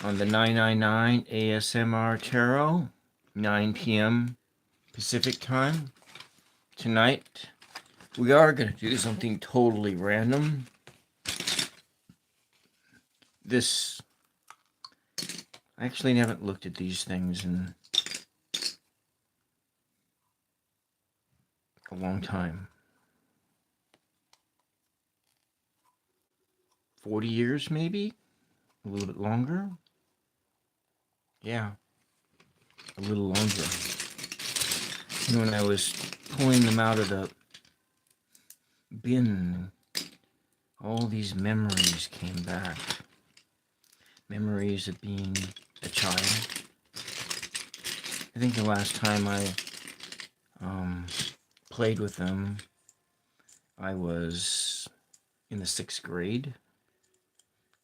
on the 999 ASMR Tarot, 9 p.m. Pacific time. Tonight, we are going to do something totally random. I actually haven't looked at these things in a long time. 40 years, maybe? A little bit longer? Yeah, a little longer. And when I was pulling them out of the bin, all these memories came back. Memories of being a child. I think the last time I played with them, I was in the 6th grade,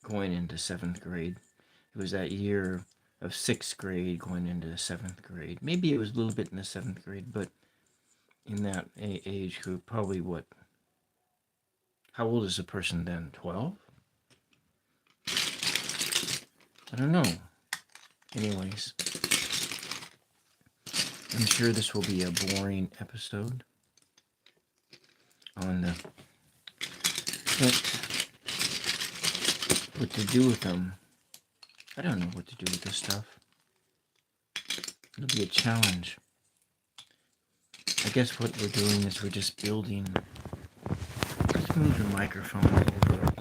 going into 7th grade. It was that year of 6th grade going into 7th grade. Maybe it was a little bit in the 7th grade, but in that age group, probably what? How old is a person then? 12? I don't know. Anyways, I'm sure this will be a boring episode on what to do with them. I don't know what to do with this stuff. It'll be a challenge. I guess what we're doing is we're just building. Let's move the microphone over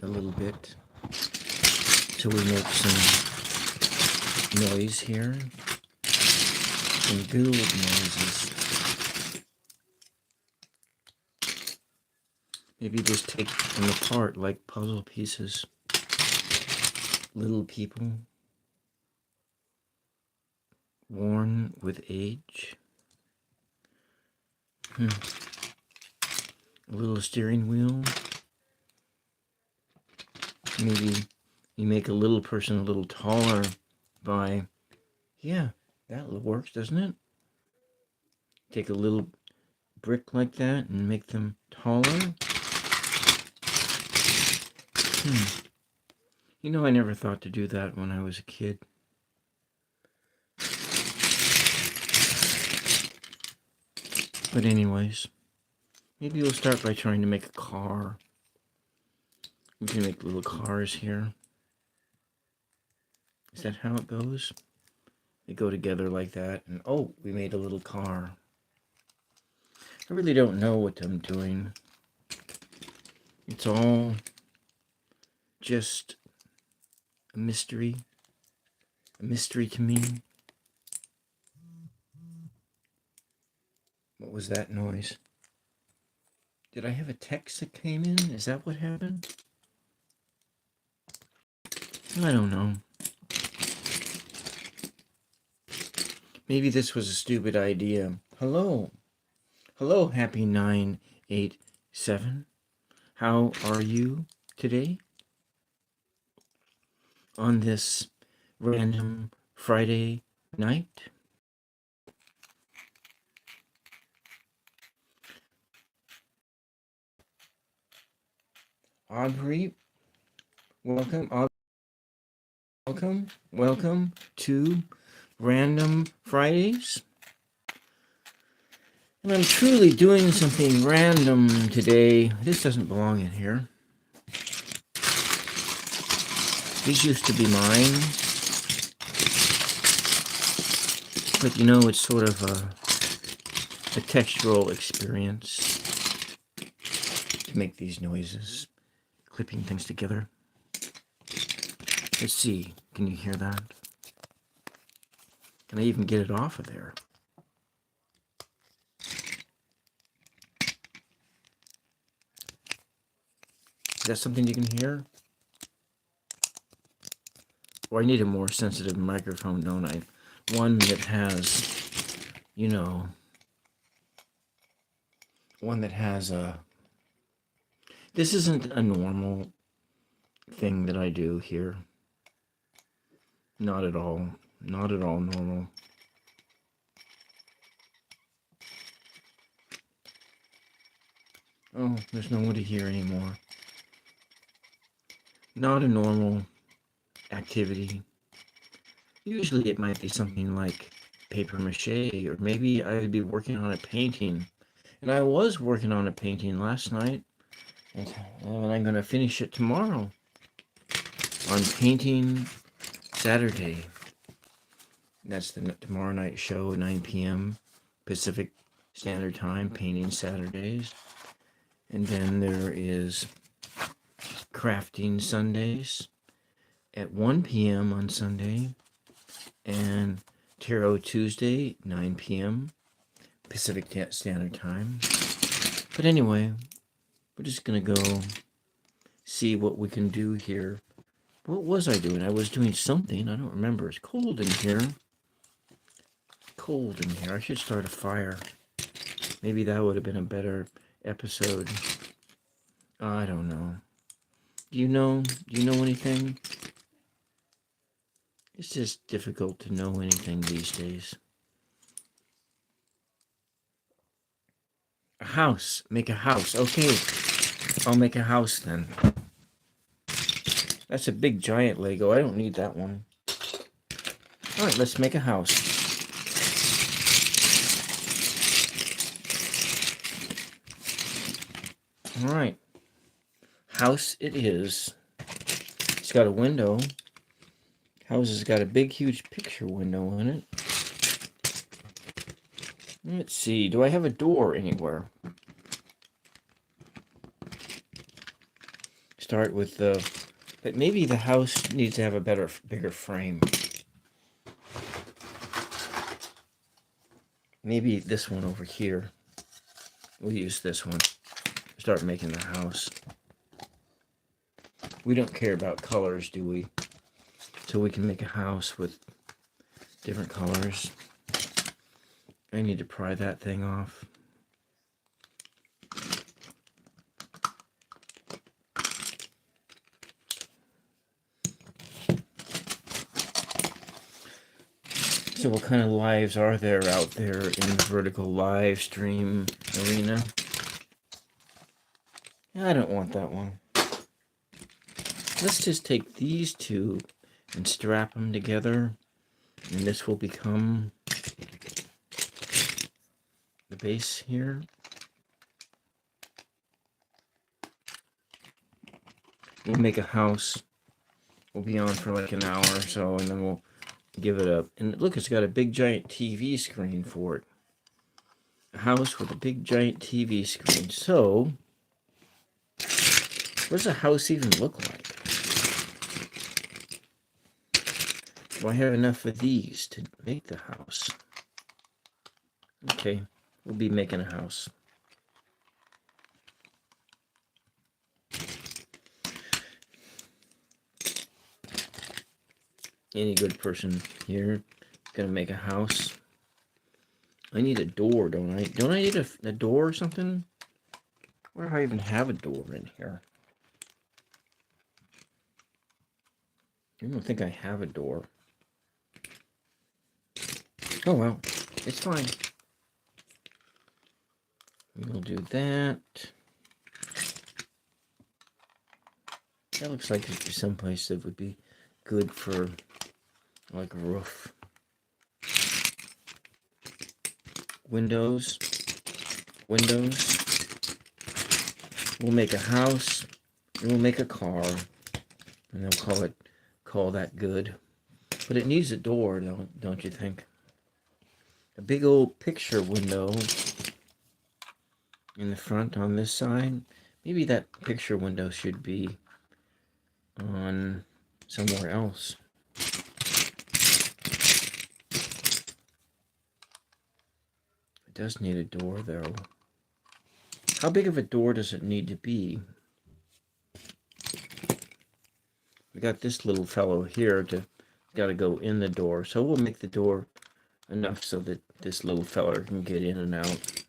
a little bit so we make some noise here. Some build noises. Maybe just take them apart like puzzle pieces. Little people. Worn with age. A little steering wheel. Maybe you make a little person a little taller by, yeah, that works, doesn't it? Take a little brick like that and make them taller. You know, I never thought to do that when I was a kid. But anyways, maybe we'll start by trying to make a car. We can make little cars here. Is that how it goes? They go together like that, and oh, we made a little car. I really don't know what I'm doing. It's all just a mystery to me. What was that noise? Did I have a text that came in? Is that what happened? I don't know. Maybe this was a stupid idea. Hello. Hello, Happy 987. How are you today? On this random Friday night? Aubrey, welcome. Welcome to Random Fridays. And I'm truly doing something random today. This doesn't belong in here. These used to be mine. But you know, it's sort of a textural experience to make these noises, clipping things together. Let's see, can you hear that? Can I even get it off of there? Is that something you can hear? Or I need a more sensitive microphone, don't I? One that has, you know, one that has a... This isn't a normal thing that I do here. Not at all. Not at all normal. Oh, there's no one to hear anymore. Not a normal activity. Usually it might be something like paper mache, or maybe I would be working on a painting. And I was working on a painting last night, and I'm going to finish it tomorrow on Painting Saturday. That's the tomorrow night show, 9 p.m. Pacific Standard Time, Painting Saturdays. And then there is Crafting Sundays at 1 p.m. on Sunday, and Tarot Tuesday, 9 p.m. Pacific Standard Time. But anyway, we're just going to go see what we can do here. What was I doing? I was doing something. I don't remember. It's cold in here. Cold in here. I should start a fire. Maybe that would have been a better episode. I don't know. Do you know anything? It's just difficult to know anything these days. A house. Make a house. Okay. I'll make a house then. That's a big giant Lego. I don't need that one. Alright, let's make a house. Alright. House it is. It's got a window. House has got a big, huge picture window in it. Let's see. Do I have a door anywhere? Start with the... But maybe the house needs to have a bigger frame. Maybe this one over here. We'll use this one. Start making the house. We don't care about colors, do we? So we can make a house with different colors. I need to pry that thing off. So what kind of lives are there out there in the vertical live stream arena? I don't want that one. Let's just take these two and strap them together, and this will become the base here. We'll make a house. We'll be on for like an hour or so, and then we'll give it up. And look, it's got a big giant TV screen for it. A house with a big giant TV screen. So, what does a house even look like? Do I have enough of these to make the house? Okay, we'll be making a house. Any good person here gonna make a house? I need a door, don't I? Don't I need a door or something? Where do I even have a door in here? I don't think I have a door. Oh well, it's fine. We'll do that. That looks like it'd be someplace that would be good for like a roof. Windows. We'll make a house. And we'll make a car. And they'll call that good. But it needs a door, don't you think? A big old picture window in the front on this side. Maybe that picture window should be on somewhere else. It does need a door, though. How big of a door does it need to be? We got this little fellow here got to go in the door. So we'll make the door enough so that this little fella can get in and out.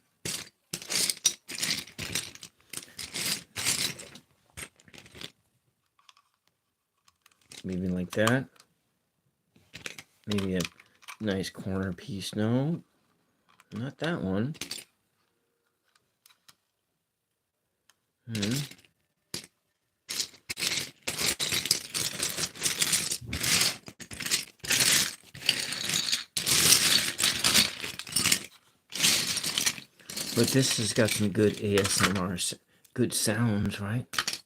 Maybe like that. Maybe a nice corner piece. No, not that one. But this has got some good ASMR, good sounds, right?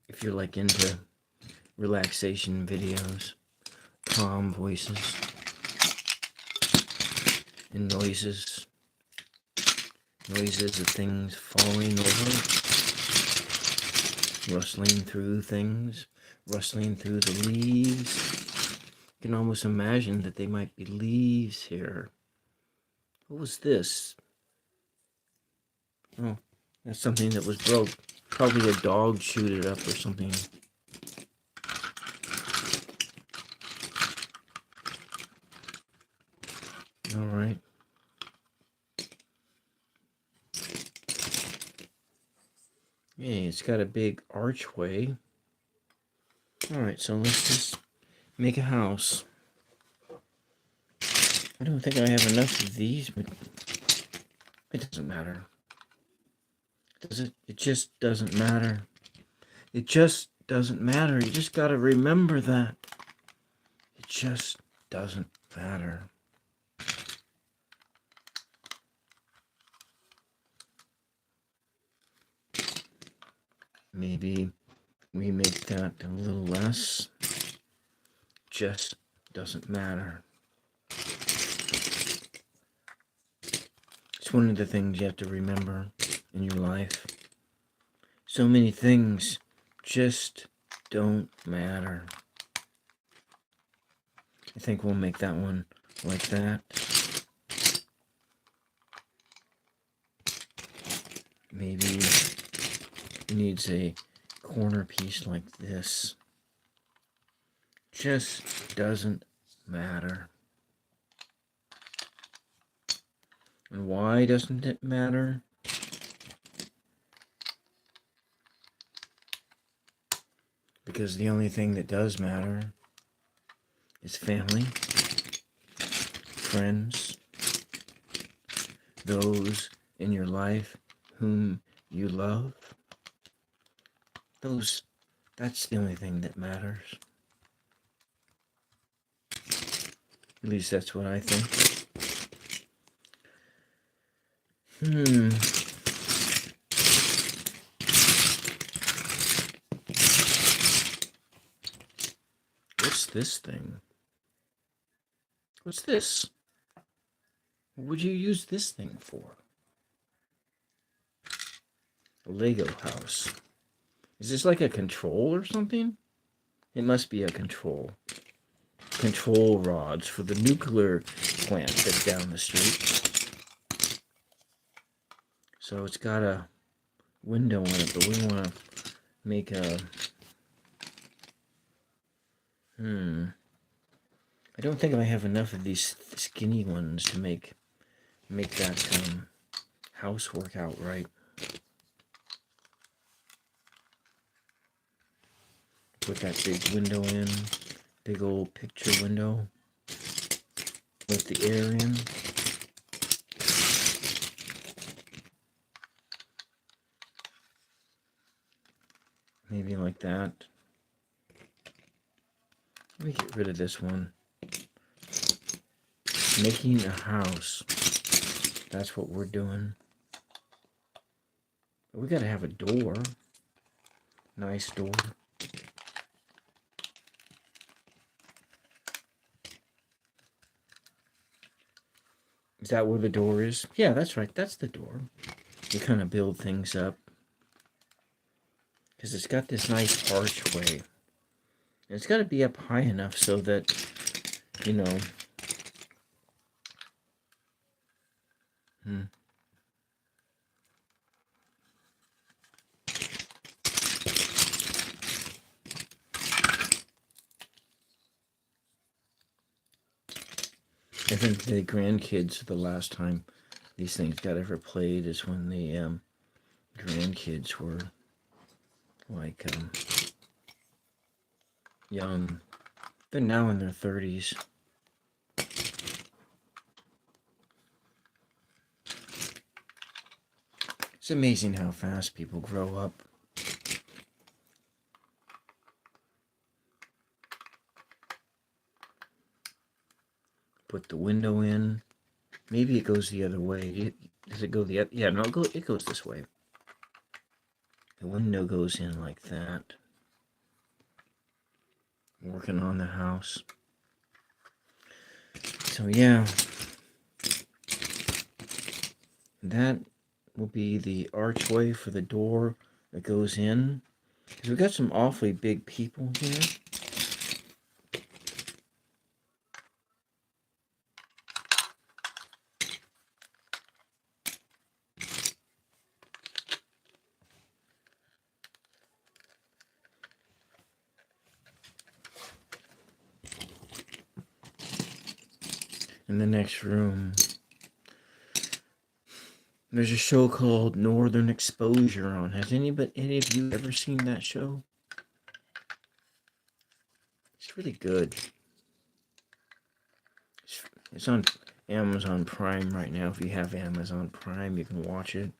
If you're like into relaxation videos, calm voices, and noises of things falling over, rustling through things, rustling through the leaves. You can almost imagine that they might be leaves here. What was this? Oh, that's something that was broke. Probably a dog chewed it up or something. All right. Hey, it's got a big archway. All right, so let's just make a house. I don't think I have enough of these, but it doesn't matter. Does it? It just doesn't matter. It just doesn't matter. You just got to remember that. It just doesn't matter. Maybe we make that a little less. Just doesn't matter. It's one of the things you have to remember in your life. So many things just don't matter. I think we'll make that one like that. Maybe it needs a corner piece like this. Just doesn't matter. And why doesn't it matter? Because the only thing that does matter is family, friends, those in your life whom you love. That's the only thing that matters. At least that's what I think. What's this thing? What's this? What would you use this thing for? A Lego house. Is this like a control or something? It must be a control. Control rods for the nuclear plant that's down the street. So it's got a window on it, but we want to make a... I don't think I have enough of these skinny ones to make that house work out right. Put that big window in, big old picture window. Let the air in. Maybe like that. Let me get rid of this one. Making a house. That's what we're doing. But we gotta have a door. Nice door. Is that where the door is? Yeah, that's right. That's the door. You kind of build things up. Because it's got this nice archway. And it's got to be up high enough so that, you know... I think the grandkids, the last time these things got ever played is when the grandkids were like young. They're now in their 30s. It's amazing how fast people grow up. Put the window in. Maybe it goes the other way. Does it go the other? Yeah, no, it goes this way. The window goes in like that. Working on the house. So yeah, that will be the archway for the door that goes in. Because we've got some awfully big people here. In the next room, there's a show called Northern Exposure on. Has any of you ever seen that show? It's really good. It's on Amazon Prime right now. If you have Amazon Prime, you can watch it.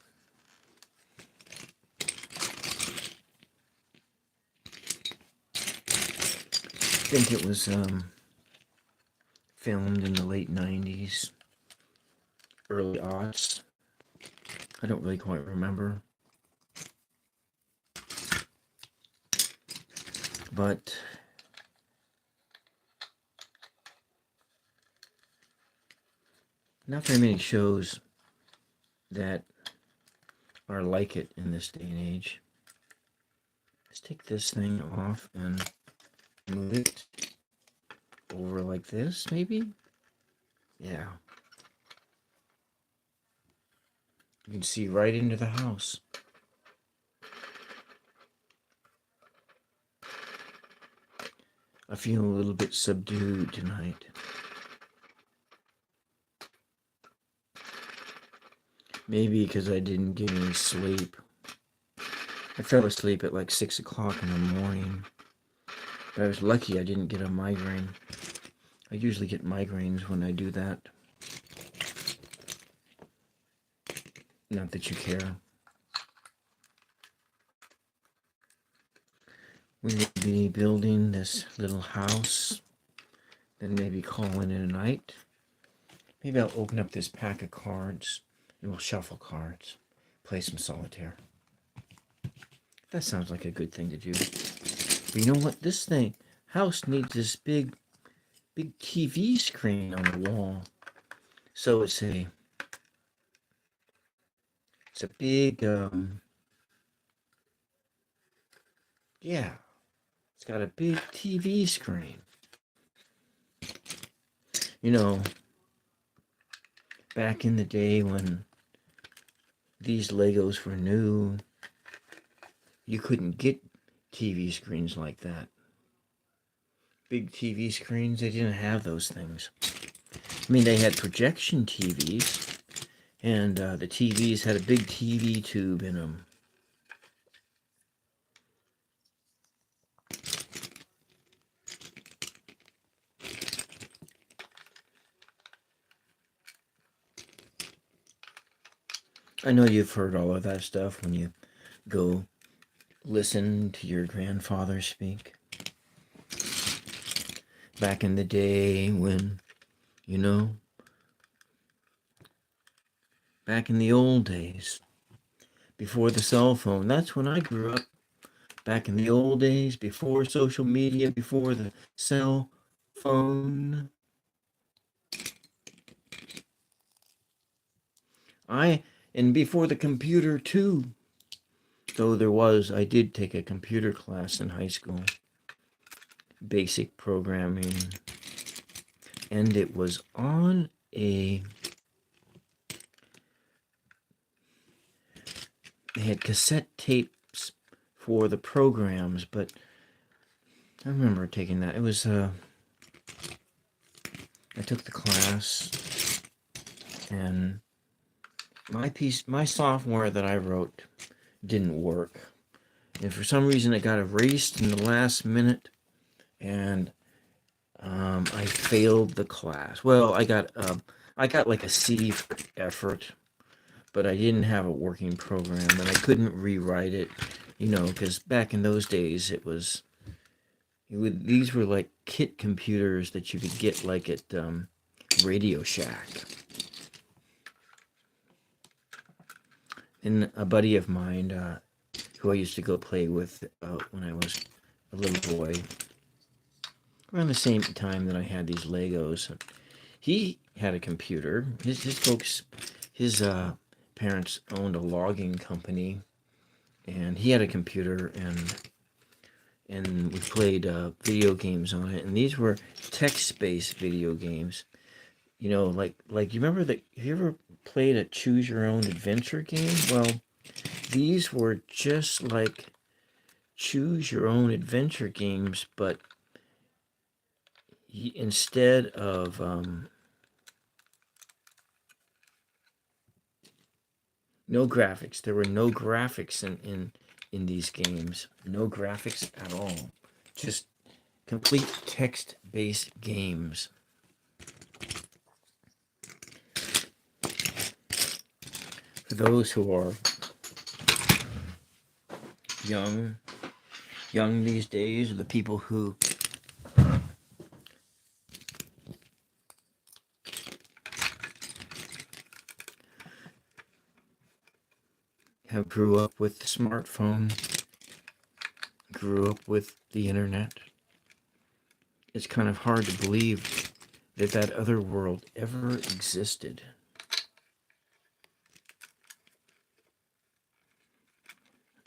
I think it was filmed in the late 90s, early aughts. I don't really quite remember. But not very many shows that are like it in this day and age. Let's take this thing off and move it over like this, maybe? Yeah. You can see right into the house. I feel a little bit subdued tonight. Maybe because I didn't get any sleep. I fell asleep at like 6 o'clock in the morning. But I was lucky I didn't get a migraine. I usually get migraines when I do that. Not that you care. We will be building this little house, then maybe calling it a night. Maybe I'll open up this pack of cards and we'll shuffle cards, play some solitaire. That sounds like a good thing to do. But you know what? This house needs this big TV screen on the wall. So it's a big, yeah, it's got a big TV screen. You know, back in the day when these Legos were new, you couldn't get TV screens like that. Big TV screens, they didn't have those things. I mean, they had projection TVs, and the TVs had a big TV tube in them. I know you've heard all of that stuff when you go listen to your grandfather speak. Back in the day when, you know, back in the old days, before the cell phone. That's when I grew up. Back in the old days, before social media, before the cell phone. And before the computer too. Though I did take a computer class in high school. Basic programming. And it was on they had cassette tapes for the programs, but I remember taking that. It was, I took the class, and my software that I wrote didn't work. And for some reason it got erased in the last minute, and I failed the class. Well, I got like a C for effort, but I didn't have a working program, and I couldn't rewrite it, because back in those days these were like kit computers that you could get like at Radio Shack. And a buddy of mine who I used to go play with when I was a little boy, around the same time that I had these Legos, he had a computer. His parents owned a logging company, and he had a computer, and we played video games on it. And these were text-based video games. You know, like you remember that? Have you ever played a choose your own adventure game? Well, these were just like choose your own adventure games, but instead of no graphics, there were no graphics in these games. No graphics at all. Just complete text-based games. For those who are young these days, or the people who have grew up with the smartphone, grew up with the internet, it's kind of hard to believe that that other world ever existed.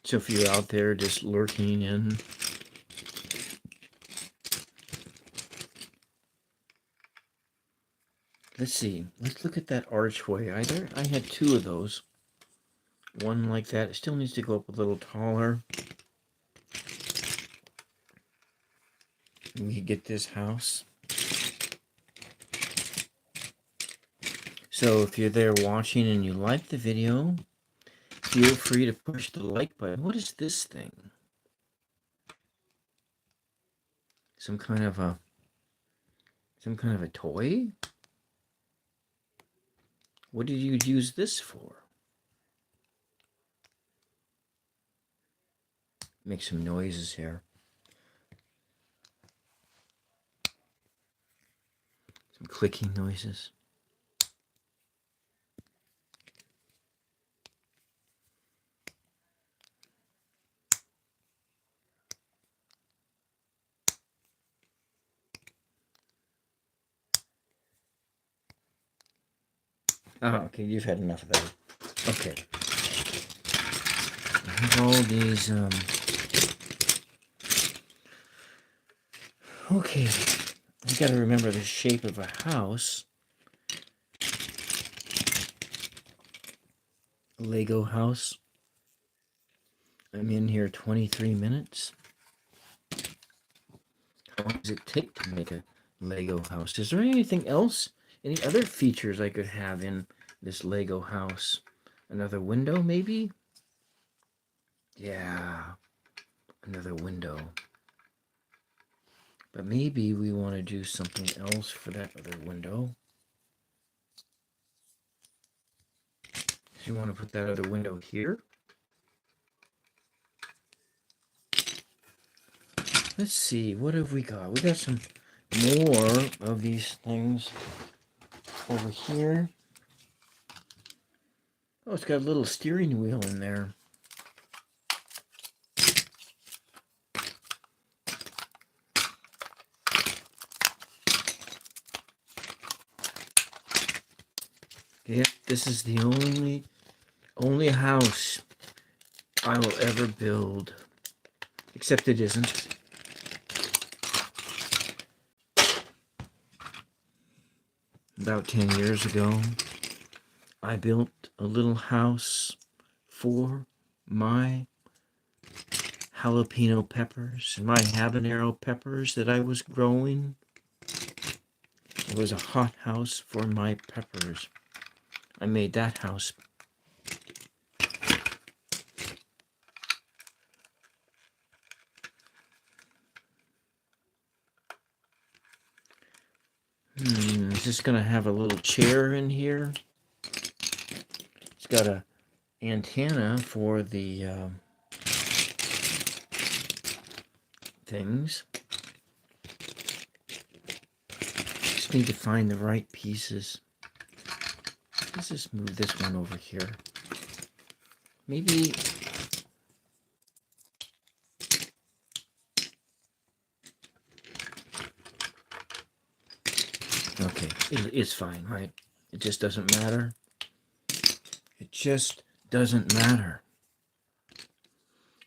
So if you're out there just lurking in, let's see. Let's look at that archway. I had two of those. One like that. It still needs to go up a little taller. We get this house. So if you're there watching and you like the video, feel free to push the like button. What is this thing? Some kind of a toy? What did you use this for? Make some noises here. Some clicking noises. Oh, okay, you've had enough of that. Okay. I have all these, okay. I gotta remember the shape of a house. A Lego house. I'm in here 23 minutes. How long does it take to make a Lego house? Is there anything else? Any other features I could have in this Lego house? Another window, maybe? Yeah, another window. But maybe we want to do something else for that other window. So you want to put that other window here? Let's see, what have we got? We got some more of these things over here. Oh, it's got a little steering wheel in there. Yep, this is the only house I will ever build. Except it isn't. About 10 years ago, I built a little house for my jalapeno peppers and my habanero peppers that I was growing. It was a hot house for my peppers. I made that house. Is this gonna have a little chair in here? It's got a antenna for the things. Just need to find the right pieces. Let's just move this one over here. maybe... Okay, it's fine, right? It just doesn't matter. It just doesn't matter.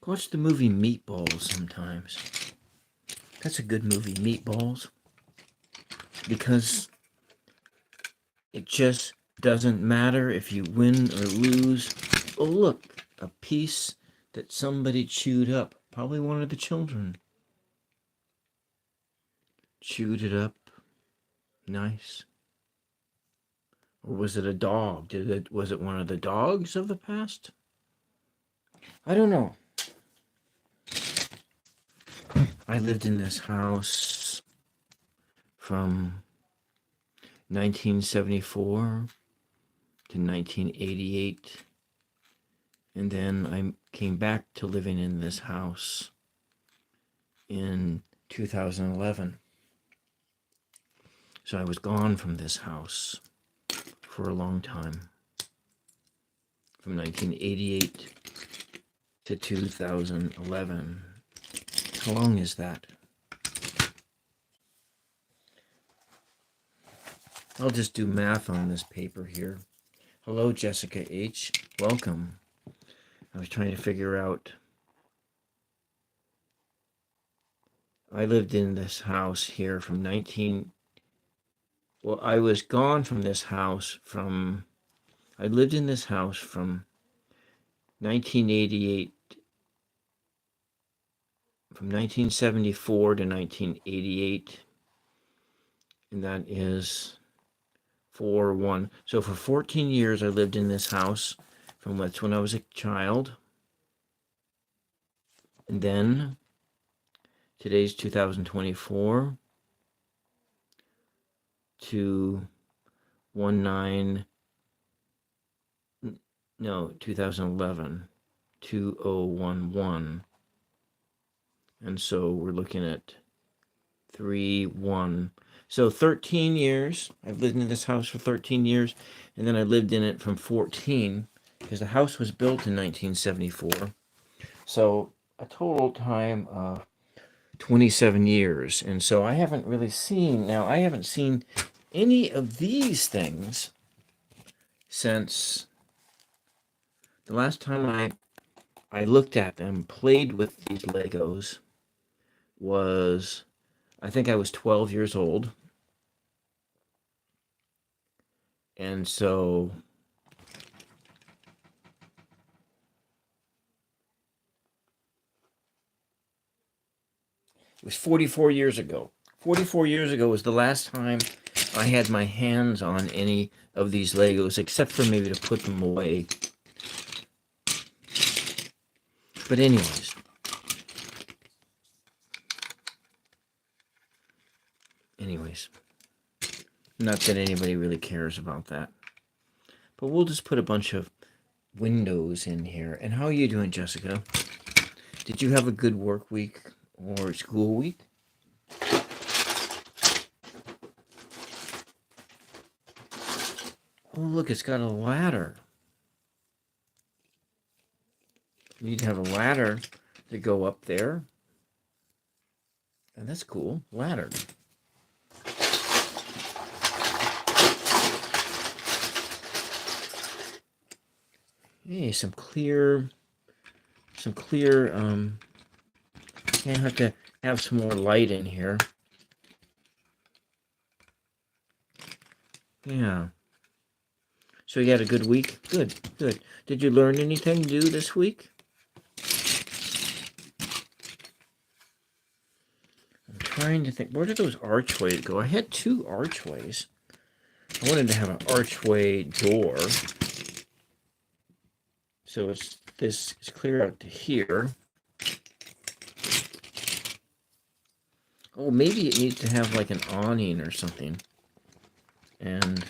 Watch the movie Meatballs sometimes. That's a good movie, Meatballs. Because it just doesn't matter if you win or lose. Oh, look, a piece that somebody chewed up. Probably one of the children. Chewed it up. Nice. Or was it a dog? Was it one of the dogs of the past? I don't know. I lived in this house from 1974 to 1988. And then I came back to living in this house in 2011. So I was gone from this house for a long time. From 1988 to 2011. How long is that? I'll just do math on this paper here. Hello, Jessica H. Welcome. I was trying to figure out. I lived in this house here from I was gone from this house from... I lived in this house from 1988, from 1974 to 1988, and that is 4-1. So for 14 years, I lived in this house from when I was a child, and then today's 2024 to 2011, 2011. And so we're looking at 3-1. So 13 years. I've lived in this house for 13 years, and then I lived in it from 14, because the house was built in 1974. So a total time of 27 years. And so I haven't really seen, I haven't seen any of these things since the last time I looked at them, played with these Legos, was, I think I was 12 years old. And so it was 44 years ago. 44 years ago was the last time I had my hands on any of these Legos, except for maybe to put them away. But anyways. Not that anybody really cares about that. But we'll just put a bunch of windows in here. And how are you doing, Jessica? Did you have a good work week or school week? Oh, look, it's got a ladder. You need to have a ladder to go up there. And that's cool. Ladder. Hey, some clear, I have to have some more light in here. Yeah. So you had a good week? Good. Did you learn anything new this week? I'm trying to think, where did those archways go? I had 2 archways. I wanted to have an archway door. So this is clear out to here. Oh, maybe it needs to have like an awning or something. And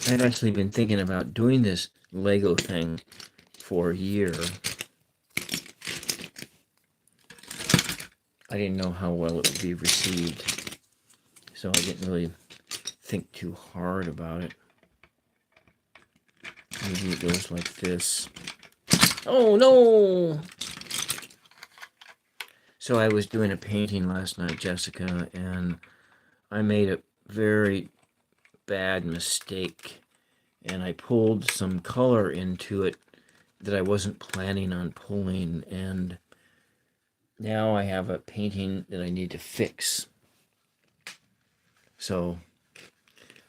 I've actually been thinking about doing this Lego thing for a year. I didn't know how well it would be received, so I didn't really think too hard about it. Maybe it goes like this. Oh no! So I was doing a painting last night, Jessica, and I made a very bad mistake, and I pulled some color into it that I wasn't planning on pulling, and now I have a painting that I need to fix. So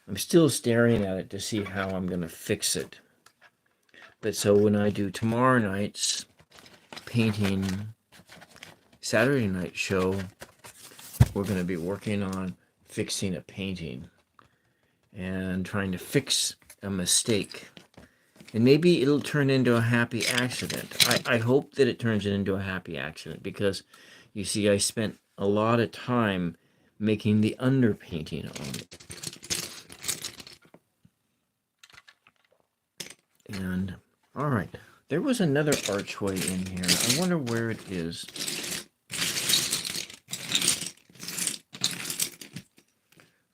I'm still staring at it to see how I'm going to fix it. But so when I do tomorrow night's painting Saturday night show, we're going to be working on fixing a painting and trying to fix a mistake. And maybe it'll turn into a happy accident. I hope that it turns it into a happy accident because, you see, I spent a lot of time making the underpainting on it. And, all right, there was another archway in here. I wonder where it is.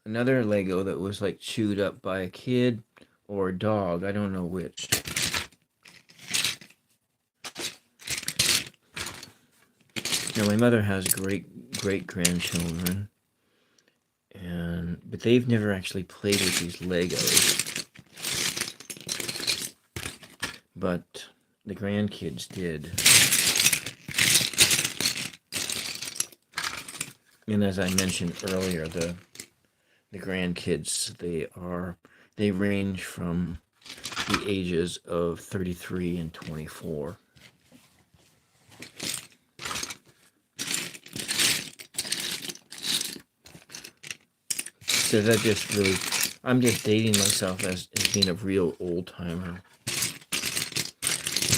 Another Lego that was like chewed up by a kid or a dog. I don't know which. Now, my mother has great-grandchildren, but they've never actually played with these Legos. But the grandkids did. And as I mentioned earlier, the grandkids, they range from the ages of 33 and 24. So that just really, I'm just dating myself as being a real old timer.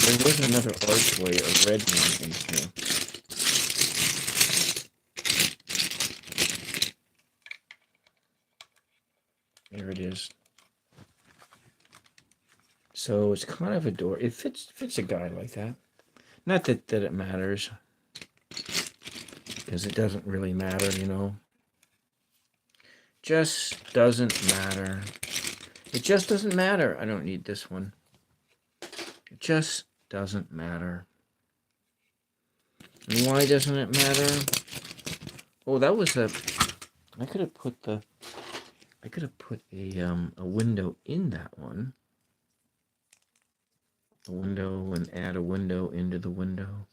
There was another archway, a red one in here. There it is. So it's kind of a door. It fits a guy like that. Not that it matters, because it doesn't really matter, you know. Just doesn't matter. It just doesn't matter. I don't need this one. It just doesn't matter. And why doesn't it matter? Oh, that was I could have put a window in that one. A window, and add a window into the window.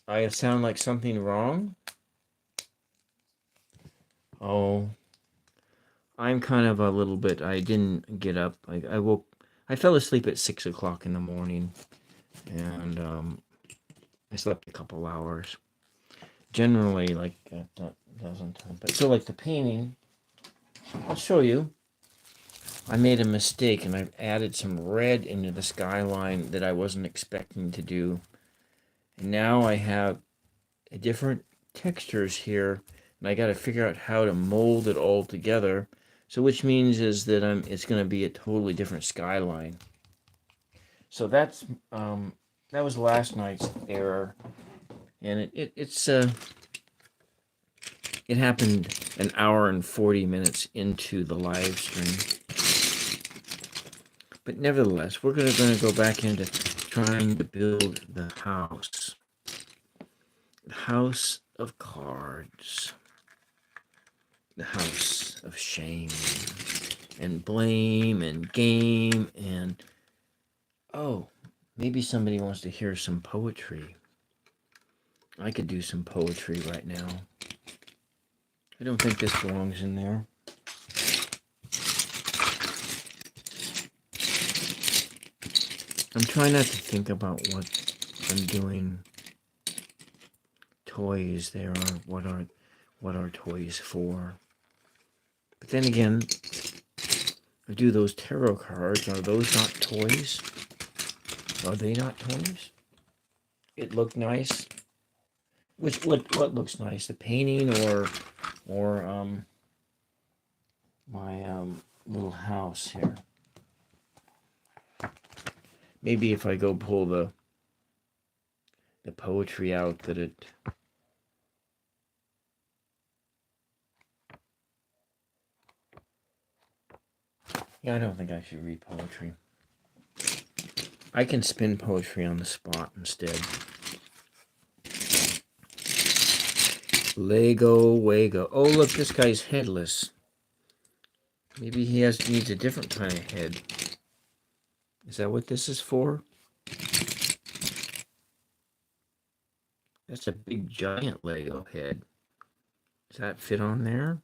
I sound like something wrong? Oh, I'm kind of a little bit, I didn't get up. I fell asleep at 6 o'clock in the morning, and I slept a couple hours. Generally, like, that doesn't, but so like the painting, I'll show you. I made a mistake, and I've added some red into the skyline that I wasn't expecting to do. And now I have different textures here, and I got to figure out how to mold it all together. So which means is that it's going to be a totally different skyline. So that was last night's error, and it happened an hour and 40 minutes into the live stream. But nevertheless, we're going to go back into trying to build the house. The house of cards. The house of shame and blame and game and, oh, maybe somebody wants to hear some poetry. I could do some poetry right now. I don't think this belongs in there. I'm trying not to think about what I'm doing. Toys, what are toys for? But then again, I do those tarot cards. Are those not toys? Are they not toys? It looked nice. What looks nice? The painting or my little house here. Maybe if I go pull the poetry out that it... Yeah, I don't think I should read poetry. I can spin poetry on the spot instead. Lego Wago. Oh, look, this guy's headless. Maybe he needs a different kind of head. Is that what this is for? That's a big, giant Lego head. Does that fit on there?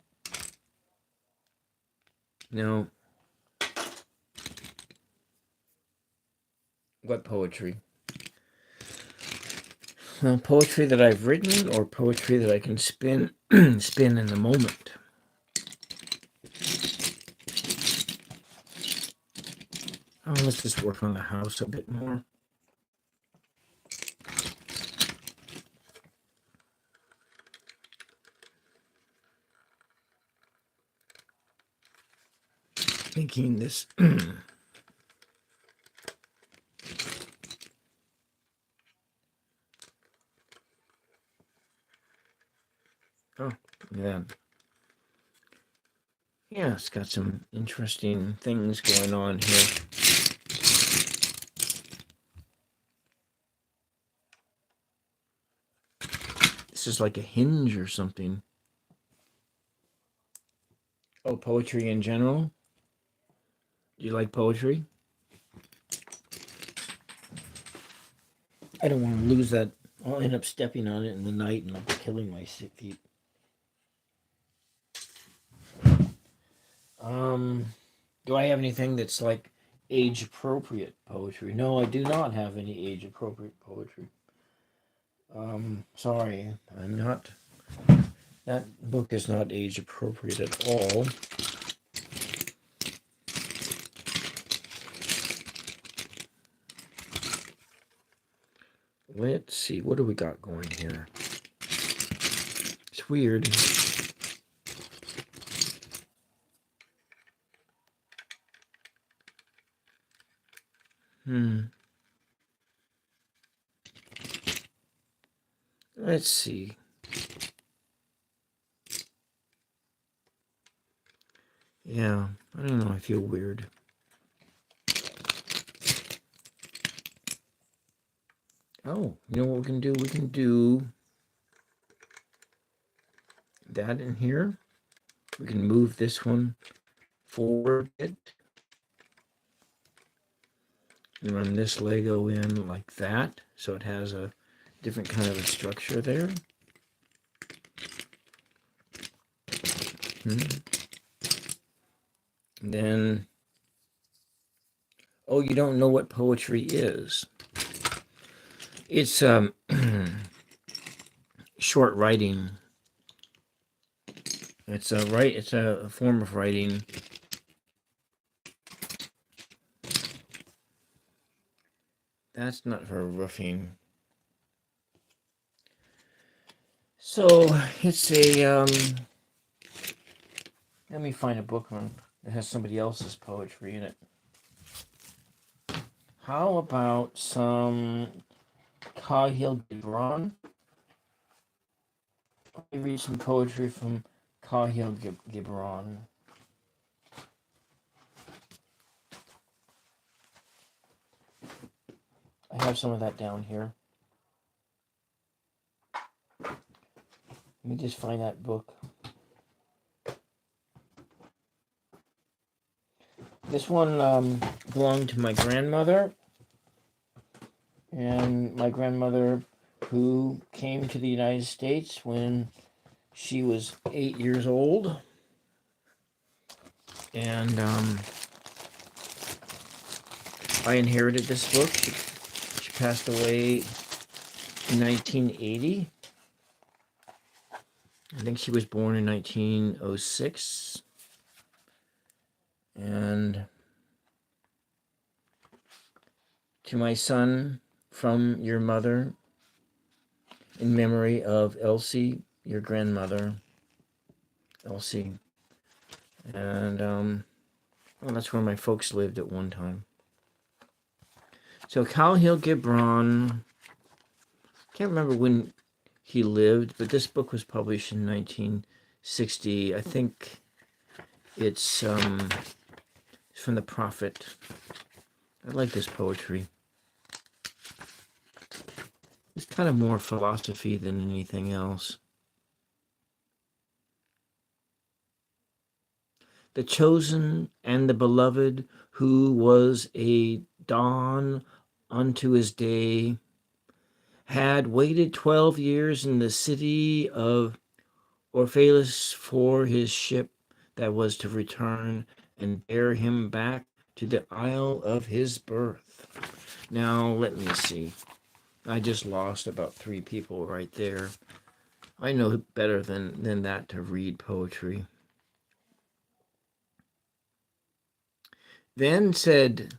No. What poetry? Well, poetry that I've written or poetry that I can spin spin in the moment. Oh, let's just work on the house a bit more. Thinking this... Oh, yeah. Yeah, it's got some interesting things going on here. This is like a hinge or something. Oh, poetry in general? Do you like poetry? I don't want to lose that. I'll end up stepping on it in the night and I'll be killing my feet. Do I have anything that's like age-appropriate poetry? No, I do not have any age-appropriate poetry. Sorry, I'm not. That book is not age-appropriate at all. Let's see, what do we got going here? It's weird. Let's see. Yeah, I don't know, I feel weird. Oh, you know what we can do? We can do that in here. We can move this one forward a bit. And run this Lego in like that, so it has a different kind of a structure there. And then, oh, you don't know what poetry is. It's short writing. It's a form of writing. That's not for roofing. So it's a let me find a book that has somebody else's poetry in it. How about some Khalil Gibran? Let me read some poetry from Khalil Gibran. I have some of that down here. Let me just find that book. This one belonged to my grandmother. And my grandmother, who came to the United States when she was 8 years old. And I inherited this book. She passed away in 1980. I think she was born in 1906. And to my son, from your mother, in memory of Elsie, your grandmother, Elsie. And well, that's where my folks lived at one time. So Khalil Gibran, can't remember when he lived, but this book was published in 1960. I think it's from the Prophet. I like this poetry. It's kind of more philosophy than anything else. The chosen and the beloved, who was a dawn unto his day, had waited 12 years in the city of Orphalus for his ship that was to return and bear him back to the isle of his birth. Now, let me see. I just lost about 3 people right there. I know better than that to read poetry. Then said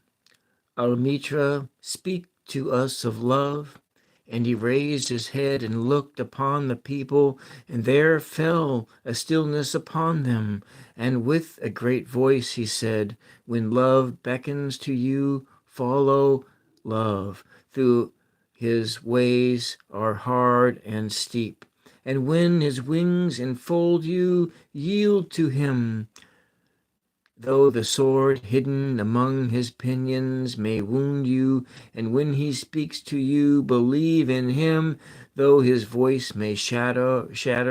Almitra, speak to us of love. And he raised his head and looked upon the people, and there fell a stillness upon them. And with a great voice he said, when love beckons to you, follow love. Through his ways are hard and steep. And when his wings enfold you, yield to him. Though the sword hidden among his pinions may wound you, and when he speaks to you, believe in him, though his voice may shatter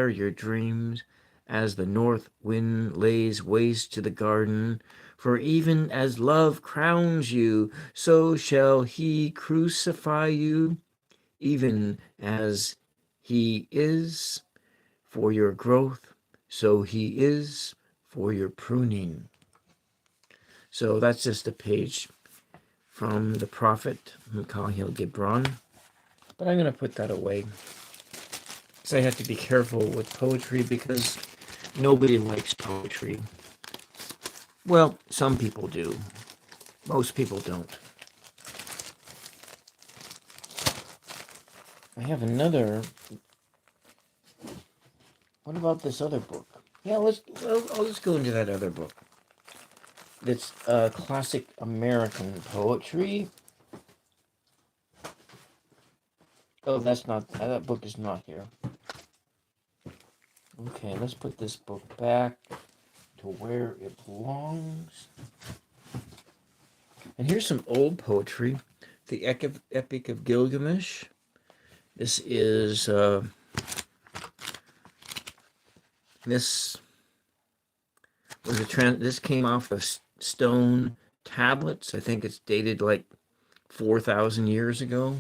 your dreams, as the north wind lays waste to the garden. For even as love crowns you, so shall he crucify you, even as he is for your growth, so he is for your pruning. So that's just a page from the Prophet, Khalil Gibran. But I'm going to put that away. So I have to be careful with poetry because nobody likes poetry. Well, some people do. Most people don't. I have another. What about this other book? Yeah, I'll just go into that other book. It's classic American poetry. Oh, that book is not here. Okay, let's put this book back to where it belongs. And here's some old poetry. The Epic of Gilgamesh. This is this came off of stone tablets. I think it's dated like 4,000 years ago.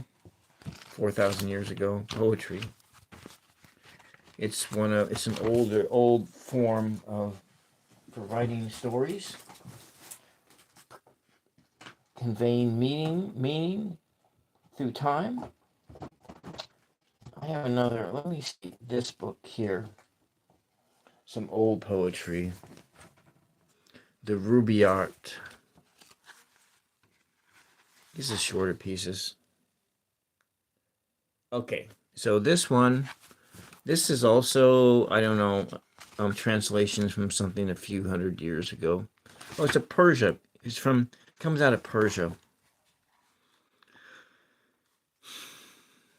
4,000 years ago poetry. It's an old form for writing stories, conveying meaning through time. I have another. Let me see this book here. Some old poetry. The Rubaiyat. These are shorter pieces. Okay, so this is also, I don't know, translations from something a few hundred years ago. Oh, it's a Persia. Comes out of Persia.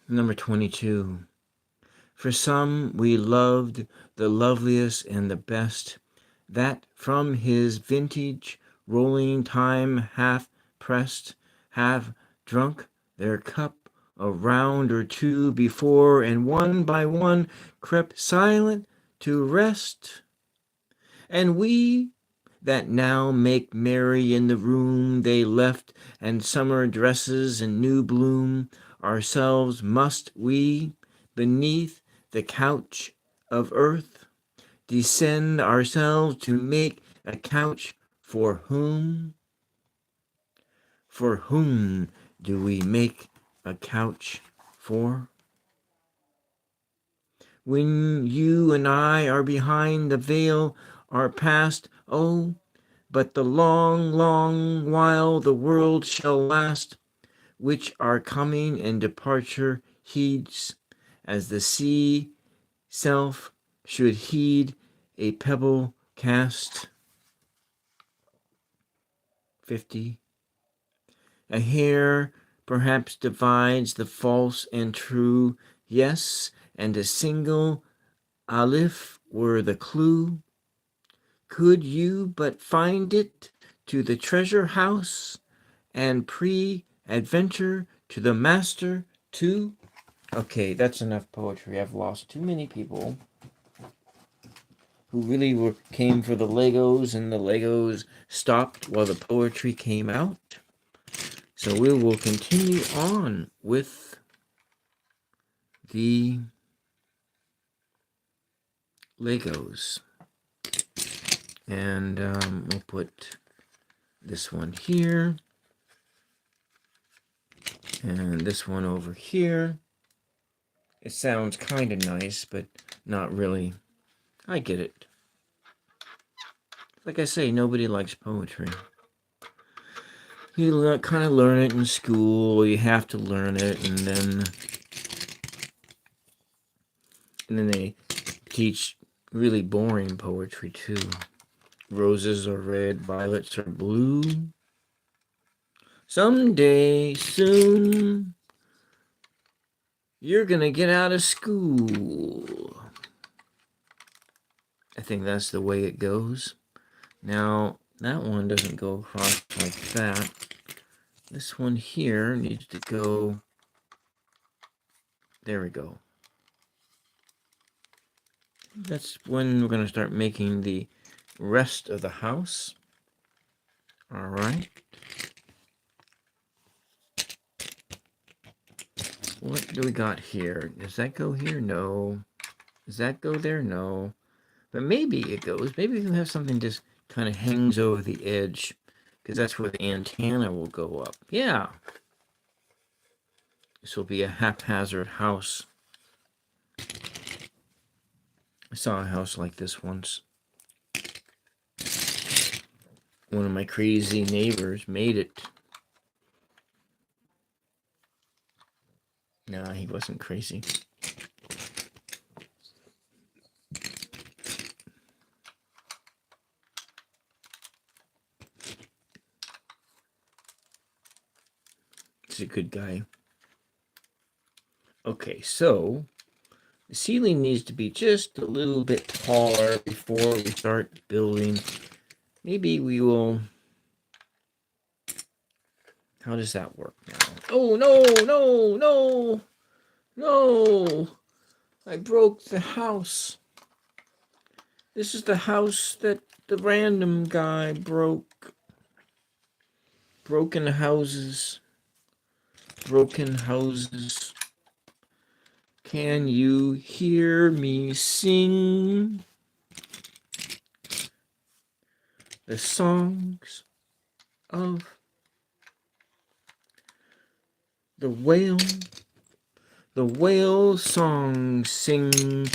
Number 22. For some we loved the loveliest and the best, that from his vintage rolling time hath pressed, have drunk their cup a round or two before, and one by one crept silent to rest. And we that now make merry in the room they left, and summer dresses and new bloom, ourselves must we, beneath the couch of earth, descend ourselves to make a couch for whom? For whom do we make a couch for? When you and I are behind the veil, are past, oh, but the long, long while the world shall last, which our coming and departure heeds, as the sea self should heed a pebble cast. 50. A hair perhaps divides the false and true. Yes, and a single aleph were the clue. Could you but find it to the treasure house, and pre-adventure to the master too? Okay, that's enough poetry. I've lost too many people who really came for the Legos, and the Legos stopped while the poetry came out. So we will continue on with the Legos. And we'll put this one here. And this one over here. It sounds kind of nice, but not really. I get it. Like I say, nobody likes poetry. You kind of learn it in school. You have to learn it, and then they teach really boring poetry too. Roses are red, violets are blue. Someday soon, you're gonna get out of school. I think that's the way it goes. Now, that one doesn't go across like that. This one here needs to go. There we go. That's when we're going to start making the rest of the house. All right. What do we got here? Does that go here? No. Does that go there? No. But maybe it goes. Maybe we can have something just kind of hangs over the edge, because that's where the antenna will go up. Yeah. This will be a haphazard house. I saw a house like this once. One of my crazy neighbors made it. Nah, he wasn't crazy. He's a good guy. Okay, so the ceiling needs to be just a little bit taller before we start building. Maybe we will... How does that work now? Oh, no, no, no, no. I broke the house. This is the house that the random guy broke. Broken houses. Broken houses. Can you hear me sing the songs of the whale? The whale songs sing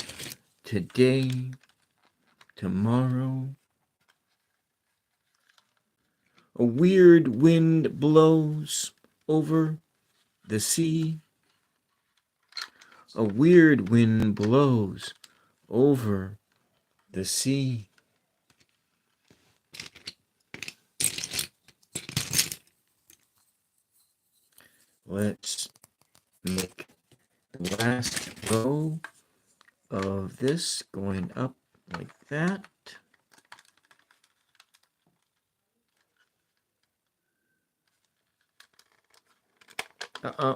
today, tomorrow. A weird wind blows over the sea. A weird wind blows over the sea. Let's make the last row of this going up like that. I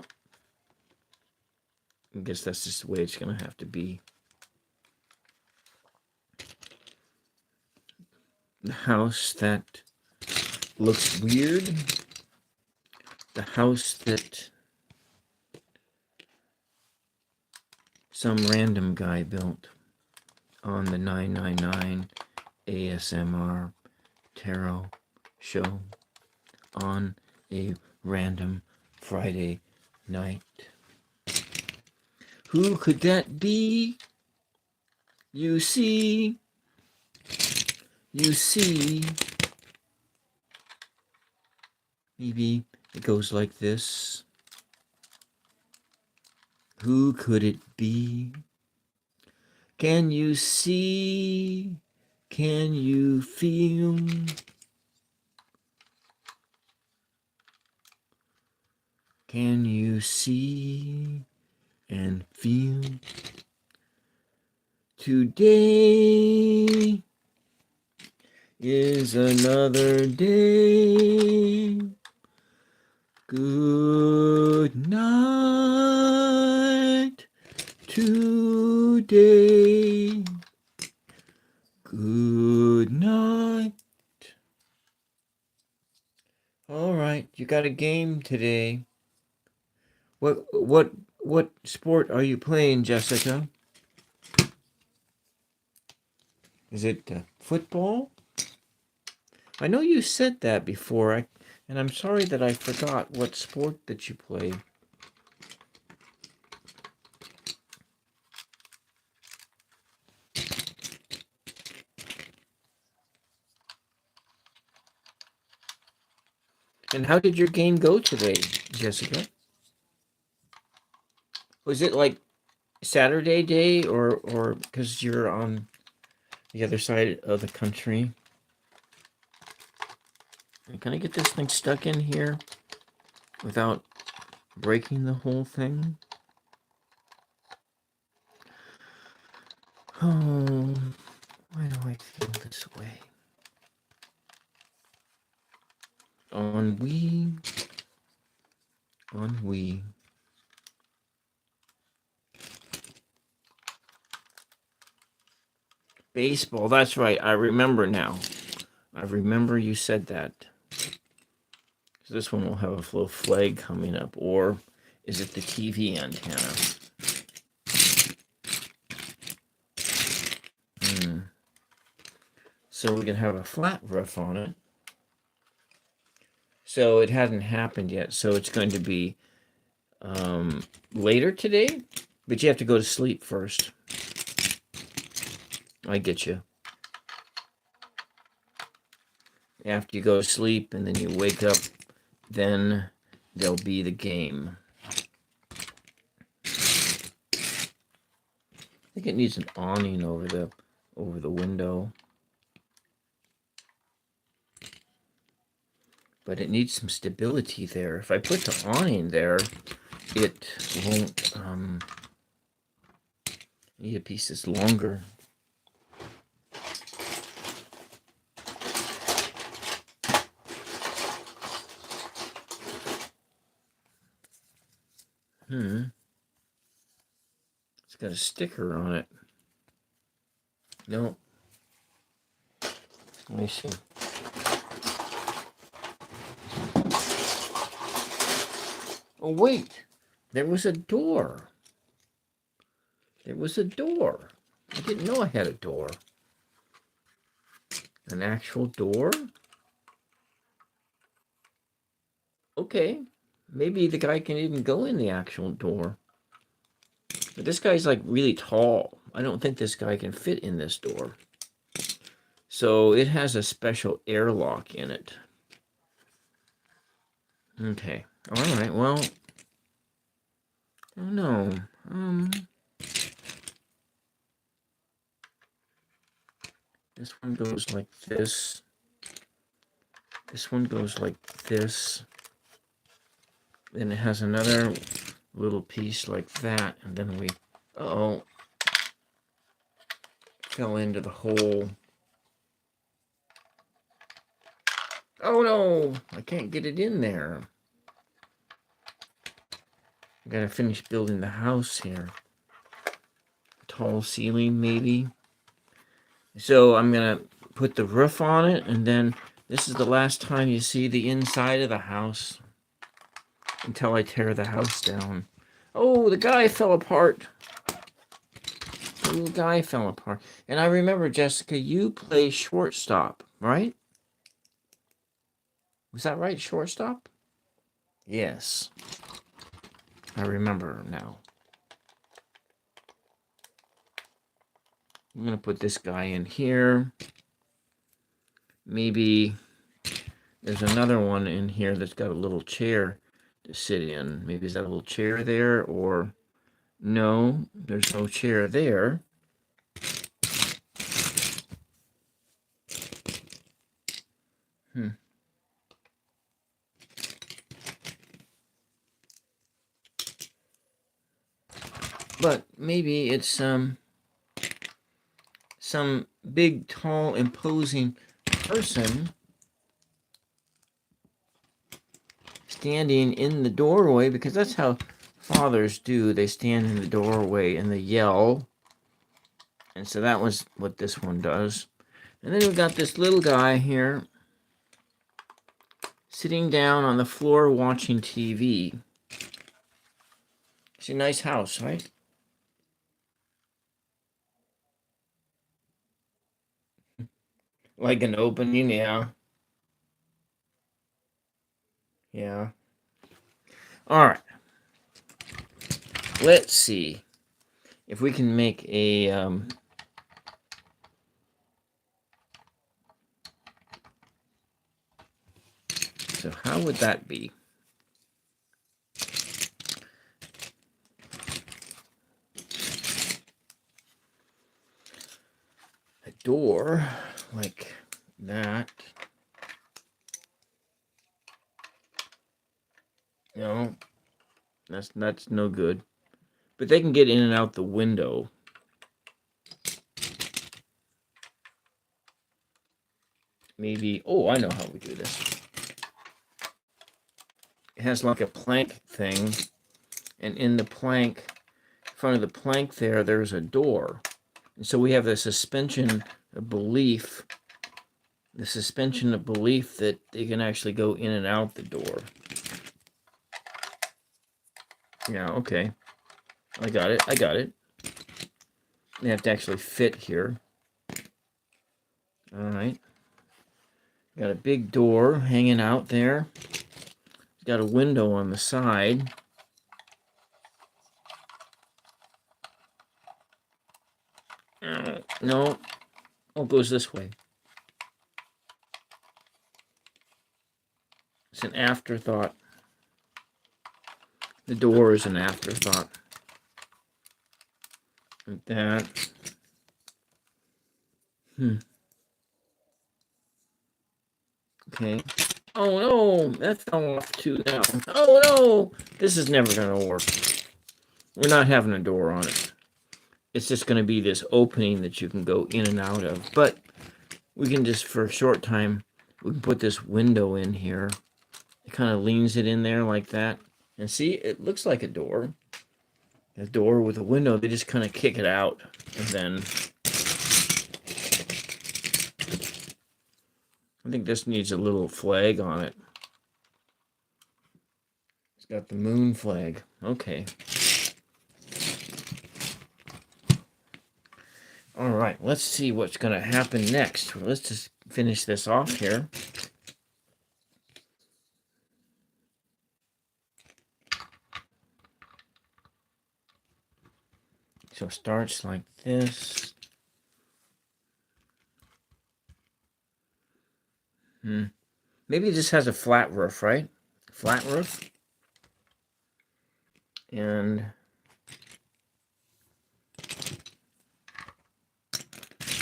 guess that's just the way it's going to have to be. The house that looks weird. The house that some random guy built on the 999 ASMR Tarot show on a random Friday night. Who could that be? You see, maybe it goes like this. Who could it be? Can you see? Can you feel? Can you see and feel? Today is another day. Good night today. Good night. All right, you got a game today. What sport are you playing, Jessica? Is it football? I know you said that before, and I'm sorry that I forgot what sport that you play. And how did your game go today, Jessica? Was it like Saturday day or because you're on the other side of the country? Can I get this thing stuck in here without breaking the whole thing? Oh, why do I feel this way? Ennui. Baseball, that's right. I remember now. I remember you said that. So this one will have a little flag coming up. Or is it the TV antenna? So we can have a flat roof on it. So it hasn't happened yet. So it's going to be later today. But you have to go to sleep first. I get you. After you go to sleep and then you wake up, then there'll be the game. I think it needs an awning over the window. But it needs some stability there. If I put the awning there, it won't need a piece that's longer. It's got a sticker on it. No. Let me see. Oh, wait. There was a door. There was a door. I didn't know I had a door. An actual door? Okay. Maybe the guy can even go in the actual door. But this guy's like really tall. I don't think this guy can fit in this door. So it has a special airlock in it. Okay. All right. Well, oh no. This one goes like this. This one goes like this. Then it has another little piece like that, and then we, uh-oh, fell into the hole. Oh no, I can't get it in there. I gotta finish building the house here. Tall ceiling, maybe. So I'm gonna put the roof on it, and then this is the last time you see the inside of the house until I tear the house down. Oh, the guy fell apart. The little guy fell apart. And I remember, Jessica, you play shortstop, right? Was that right, shortstop? Yes. I remember now. I'm going to put this guy in here. Maybe there's another one in here that's got a little chair to sit in. Maybe is that a little chair there? Or no, there's no chair there. But maybe it's some big, tall, imposing person standing in the doorway, because that's how fathers do. They stand in the doorway and they yell. And so that was what this one does. And then we've got this little guy here sitting down on the floor watching TV. It's a nice house, right? Like an opening, yeah. Yeah. All right. Let's see if we can make a so how would that be? A door like that. No, that's no good. But they can get in and out the window. Maybe, oh, I know how we do this. It has like a plank thing, and in the plank, in front of the plank there's a door. And so we have the suspension of belief, that they can actually go in and out the door. Yeah, okay. I got it. They have to actually fit here. All right. Got a big door hanging out there. Got a window on the side. No. Oh, it goes this way. It's an afterthought. The door is an afterthought. Like that. Okay. Oh no, that fell off too now. Oh no, this is never going to work. We're not having a door on it. It's just going to be this opening that you can go in and out of. But we can just, for a short time, we can put this window in here. It kind of leans it in there like that. And see, it looks like a door. A door with a window, they just kind of kick it out. And then I think this needs a little flag on it. It's got the moon flag. Okay. All right, let's see what's going to happen next. Let's just finish this off here. So it starts like this. Maybe it just has a flat roof, right? Flat roof. And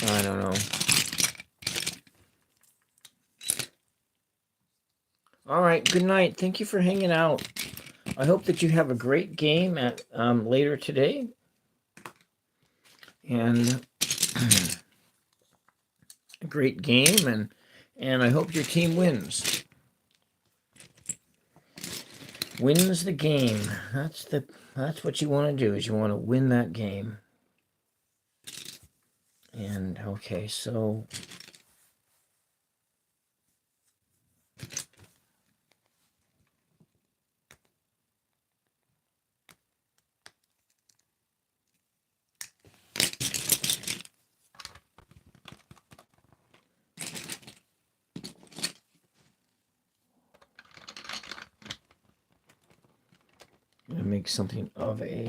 I don't know. All right, good night. Thank you for hanging out. I hope that you have a great game at later today. And a great game, and I hope your team wins. Wins the game. That's what you want to do, is you want to win that game. And okay, so I'm gonna make something of a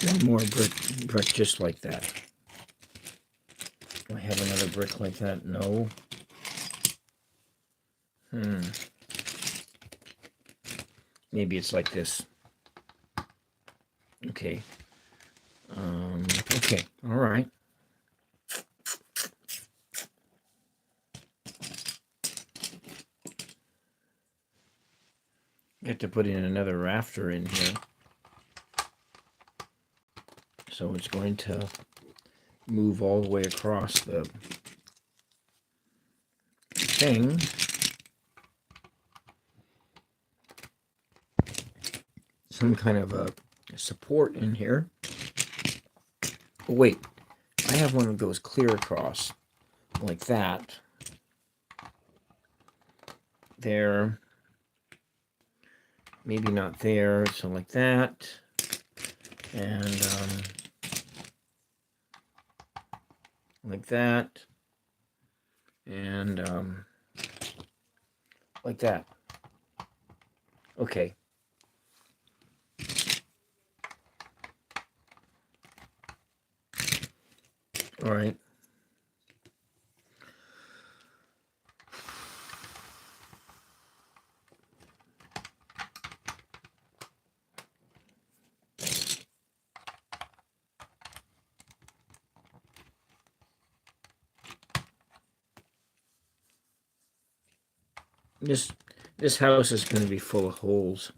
one more brick just like that. Do I have another brick like that? No. Maybe it's like this. Okay. Okay, all right. I have to put in another rafter in here. So it's going to move all the way across the thing. Some kind of a support in here. Oh, wait, I have one that goes clear across like that. There. Maybe not there, so like that. And like that. And like that. Okay. All right. This house is going to be full of holes.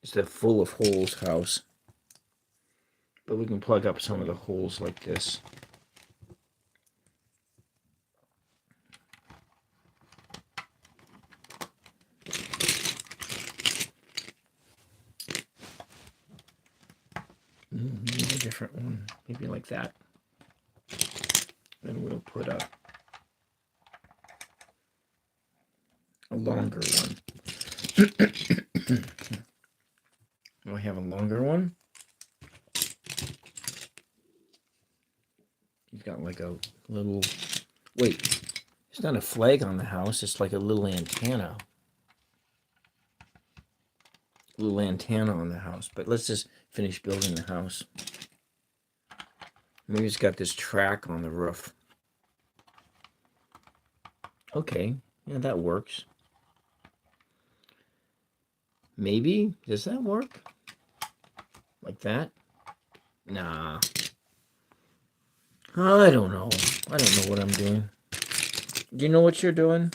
It's a full of holes house. But we can plug up some of the holes like this. Maybe a different one. Maybe like that. Then we'll put a longer one. Do I have a longer one? He's got like a little... Wait, it's not a flag on the house. It's like a little antenna. Little antenna on the house. But let's just finish building the house. Maybe it's got this track on the roof. Okay, yeah, that works. Maybe? Does that work? Like that? Nah. I don't know. I don't know what I'm doing. Do you know what you're doing?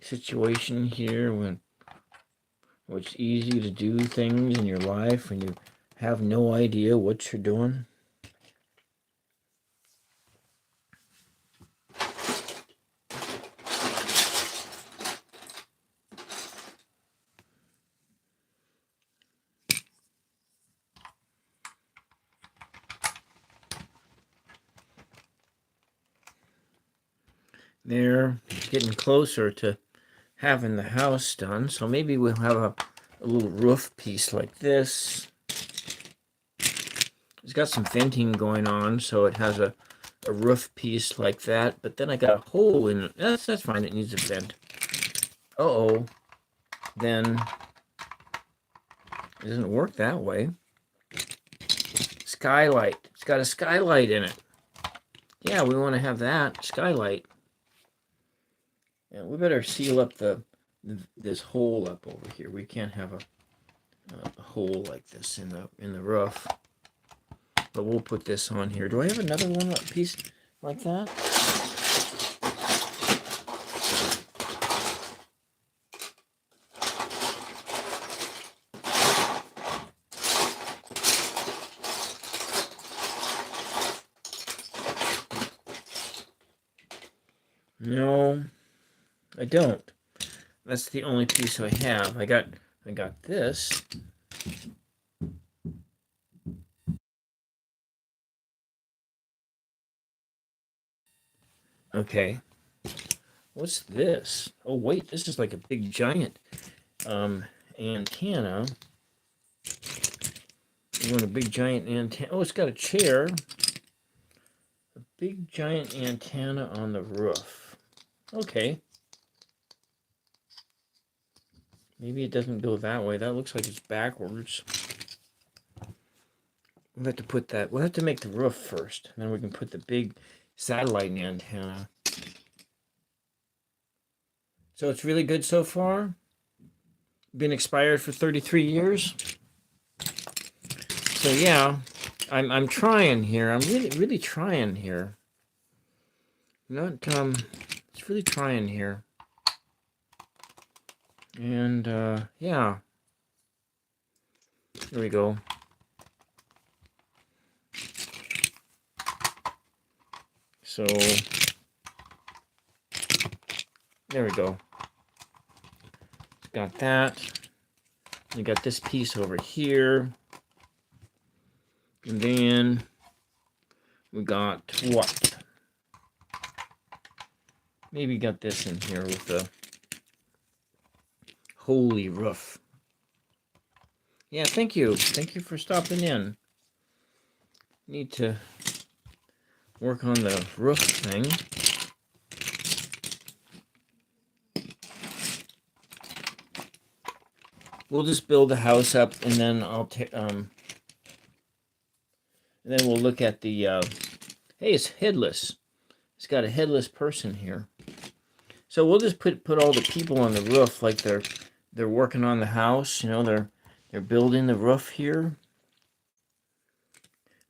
Situation here when it's easy to do things in your life when you have no idea what you're doing. There, it's getting closer to having the house done, so maybe we'll have a little roof piece like this. It's got some venting going on, so it has a roof piece like that, but then I got a hole in it. That's fine, it needs a vent. Uh-oh. Then it doesn't work that way. Skylight. It's got a skylight in it. Yeah, we want to have that skylight. Yeah, we better seal up this hole up over here. We can't have a hole like this in the roof. But we'll put this on here. Do I have another one piece like that? No, I don't. That's the only piece I have. I got this. Okay. What's this? Oh wait, this is like a big giant antenna. You want a big giant antenna? Oh, it's got a chair. A big giant antenna on the roof. Okay. Maybe it doesn't go that way. That looks like it's backwards. We'll have to put that. We'll have to make the roof first. And then we can put the big satellite antenna. So it's really good so far. Been expired for 33 years. So yeah, I'm trying here. I'm really trying here. Not it's really trying here. And yeah. There we go. So there we go. Got that. We got this piece over here. And then we got what? Maybe got this in here with the holy roof. Yeah, thank you. Thank you for stopping in. Need to work on the roof thing. We'll just build the house up, and then and then we'll look at the. Hey, it's headless. It's got a headless person here. So we'll just put all the people on the roof like they're working on the house. You know, they're building the roof here.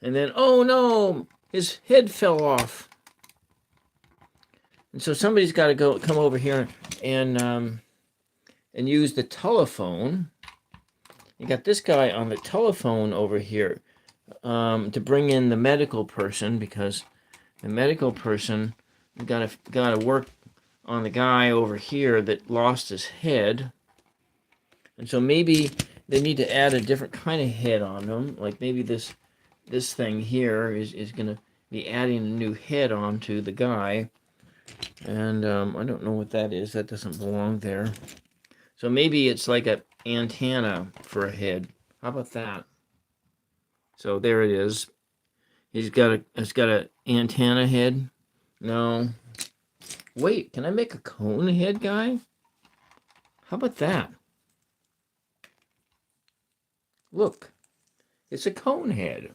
And then, oh no, his head fell off. And so somebody's got to come over here and use the telephone. You got this guy on the telephone over here to bring in the medical person, because the medical person got to work on the guy over here that lost his head. And so maybe they need to add a different kind of head on them. Like maybe this thing here is going to be adding a new head onto the guy. And I don't know what that is. That doesn't belong there. So maybe it's like an antenna for a head. How about that? So there it is. It's got an antenna head. No. Wait, can I make a cone head guy? How about that? Look, it's a cone head.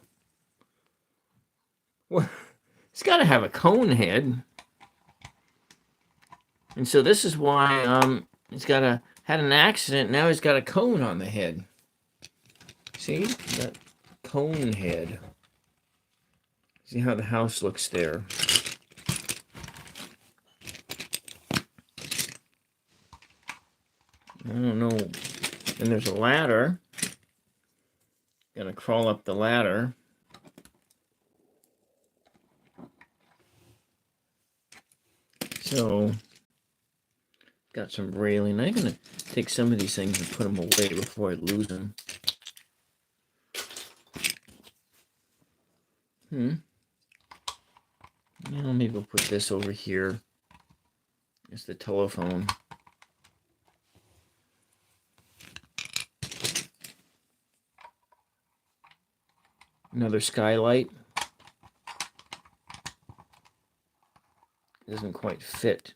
Well, it's got to have a cone head. And so this is why it's had an accident. Now he's got a cone on the head. See that cone head? See how the house looks there. I don't know. And there's a ladder. Gonna crawl up the ladder. So, got some railing. I'm gonna take some of these things and put them away before I lose them. Well, maybe we'll put this over here. It's the telephone. Another skylight. Doesn't quite fit.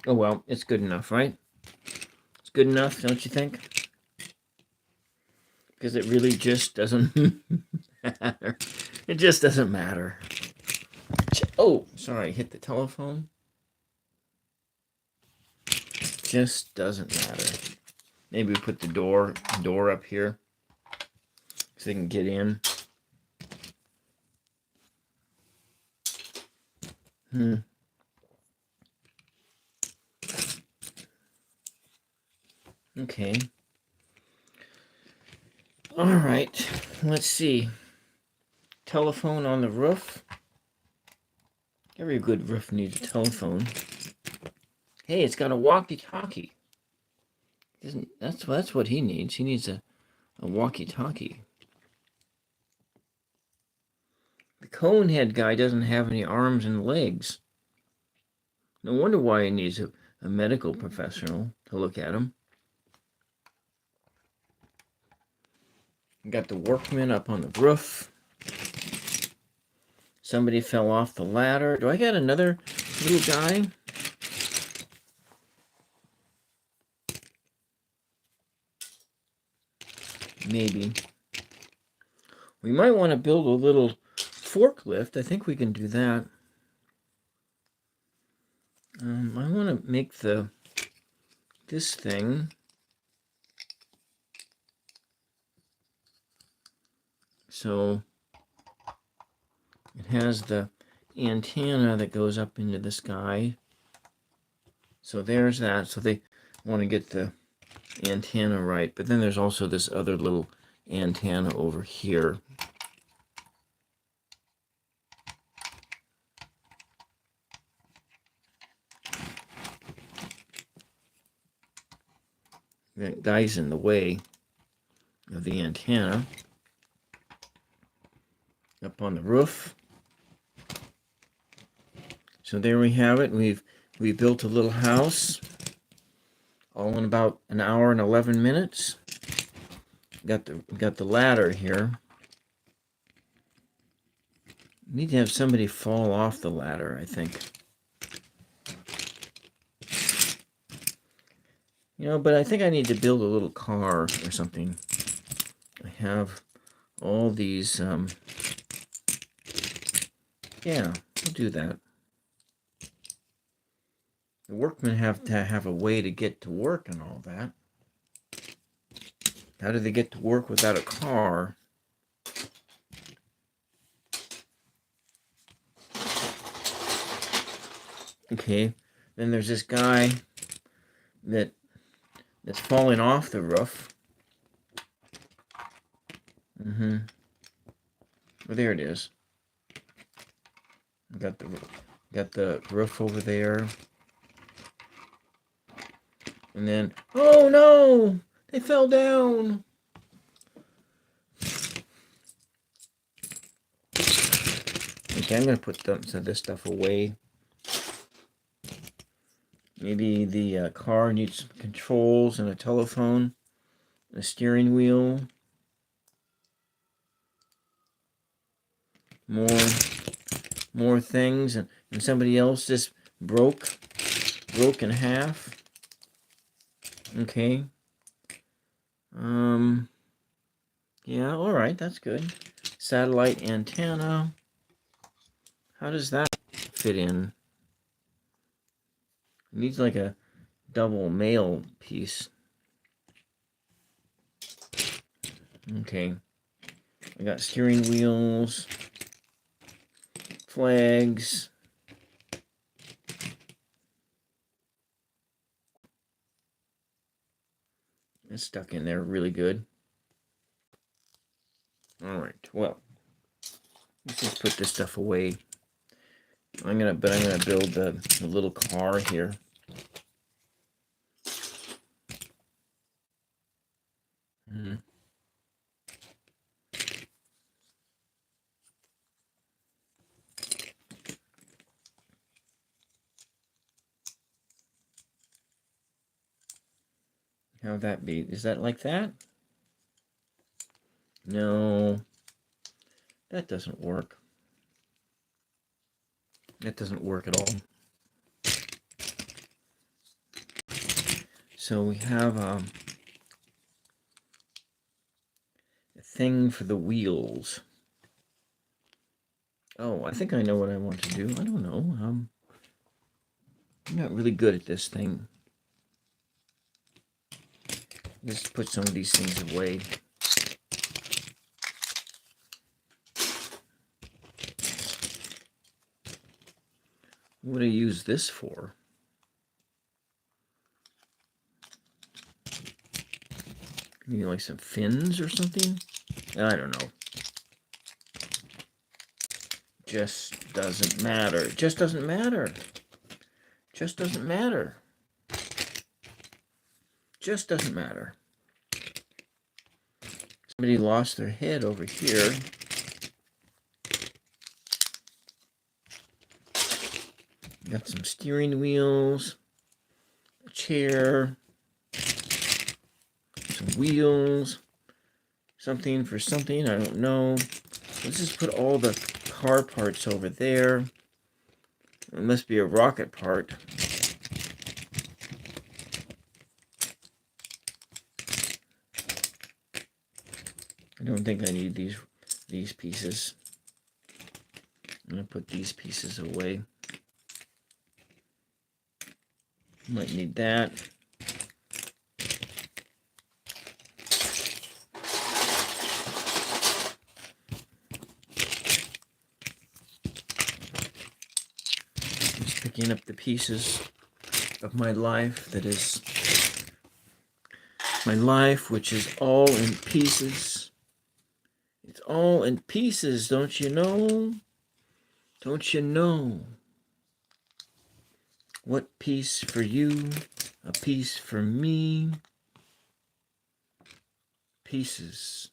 Oh well, it's good enough, right? It's good enough, don't you think? Because it really just doesn't matter. It just doesn't matter. Oh, sorry, hit the telephone. Just doesn't matter. Maybe we put the door up here so they can get in. Okay. All right. Let's see. Telephone on the roof. Every good roof needs a telephone. Hey, it's got a walkie-talkie. That's what he needs. He needs a walkie-talkie. The conehead guy doesn't have any arms and legs. No wonder why he needs a medical professional to look at him. Got the workmen up on the roof. Somebody fell off the ladder. Do I got another little guy? Maybe. We might want to build a little forklift. I think we can do that. I I want to make this thing so it has the antenna that goes up into the sky. So there's that. So they want to get the antenna right. But then there's also this other little antenna over here. That guy's in the way of the antenna up on the roof. So there we have it. We built a little house all in about an hour and 11 minutes. Got the ladder here. Need to have somebody fall off the ladder, I think. You know, but I think I need to build a little car or something. I have all these, yeah, I'll do that. The workmen have to have a way to get to work and all that. How do they get to work without a car? Okay, then there's this guy that's falling off the roof. Well, there it is. Got the roof over there. And then, oh no! They fell down! Okay, I'm going to put some of this stuff away. Maybe the car needs some controls and a telephone, a steering wheel. More things, and somebody else just broke in half. Okay. Yeah, all right, that's good. Satellite antenna. How does that fit in? It needs like a double male piece. Okay. I got steering wheels, flags. It's stuck in there really good. All right, well, let's just put this stuff away. I'm gonna build the little car here. How would that be? Is that like that? No, that doesn't work. That doesn't work at all. So we have a thing for the wheels. Oh, I think I know what I want to do. I don't know. I'm not really good at this thing. Let's put some of these things away. What do I use this for? Maybe like some fins or something? I don't know. Just doesn't matter. Just doesn't matter. Just doesn't matter. Just doesn't matter. Somebody lost their head over here. Got some steering wheels, a chair, some wheels, something for something, I don't know. Let's just put all the car parts over there. It must be a rocket part. I don't think I need these pieces. I'm going to put these pieces away. Might need that. Just picking up the pieces of my life that is my life, which is all in pieces. It's all in pieces, don't you know? Don't you know? What piece for you, a piece for me. Pieces.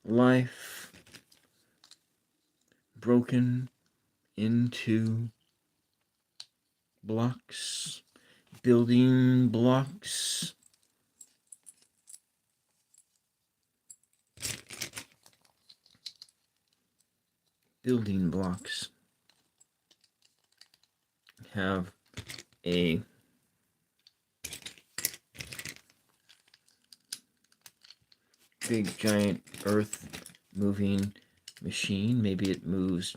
Life broken into blocks, building blocks. Building blocks have a big giant earth moving machine. Maybe it moves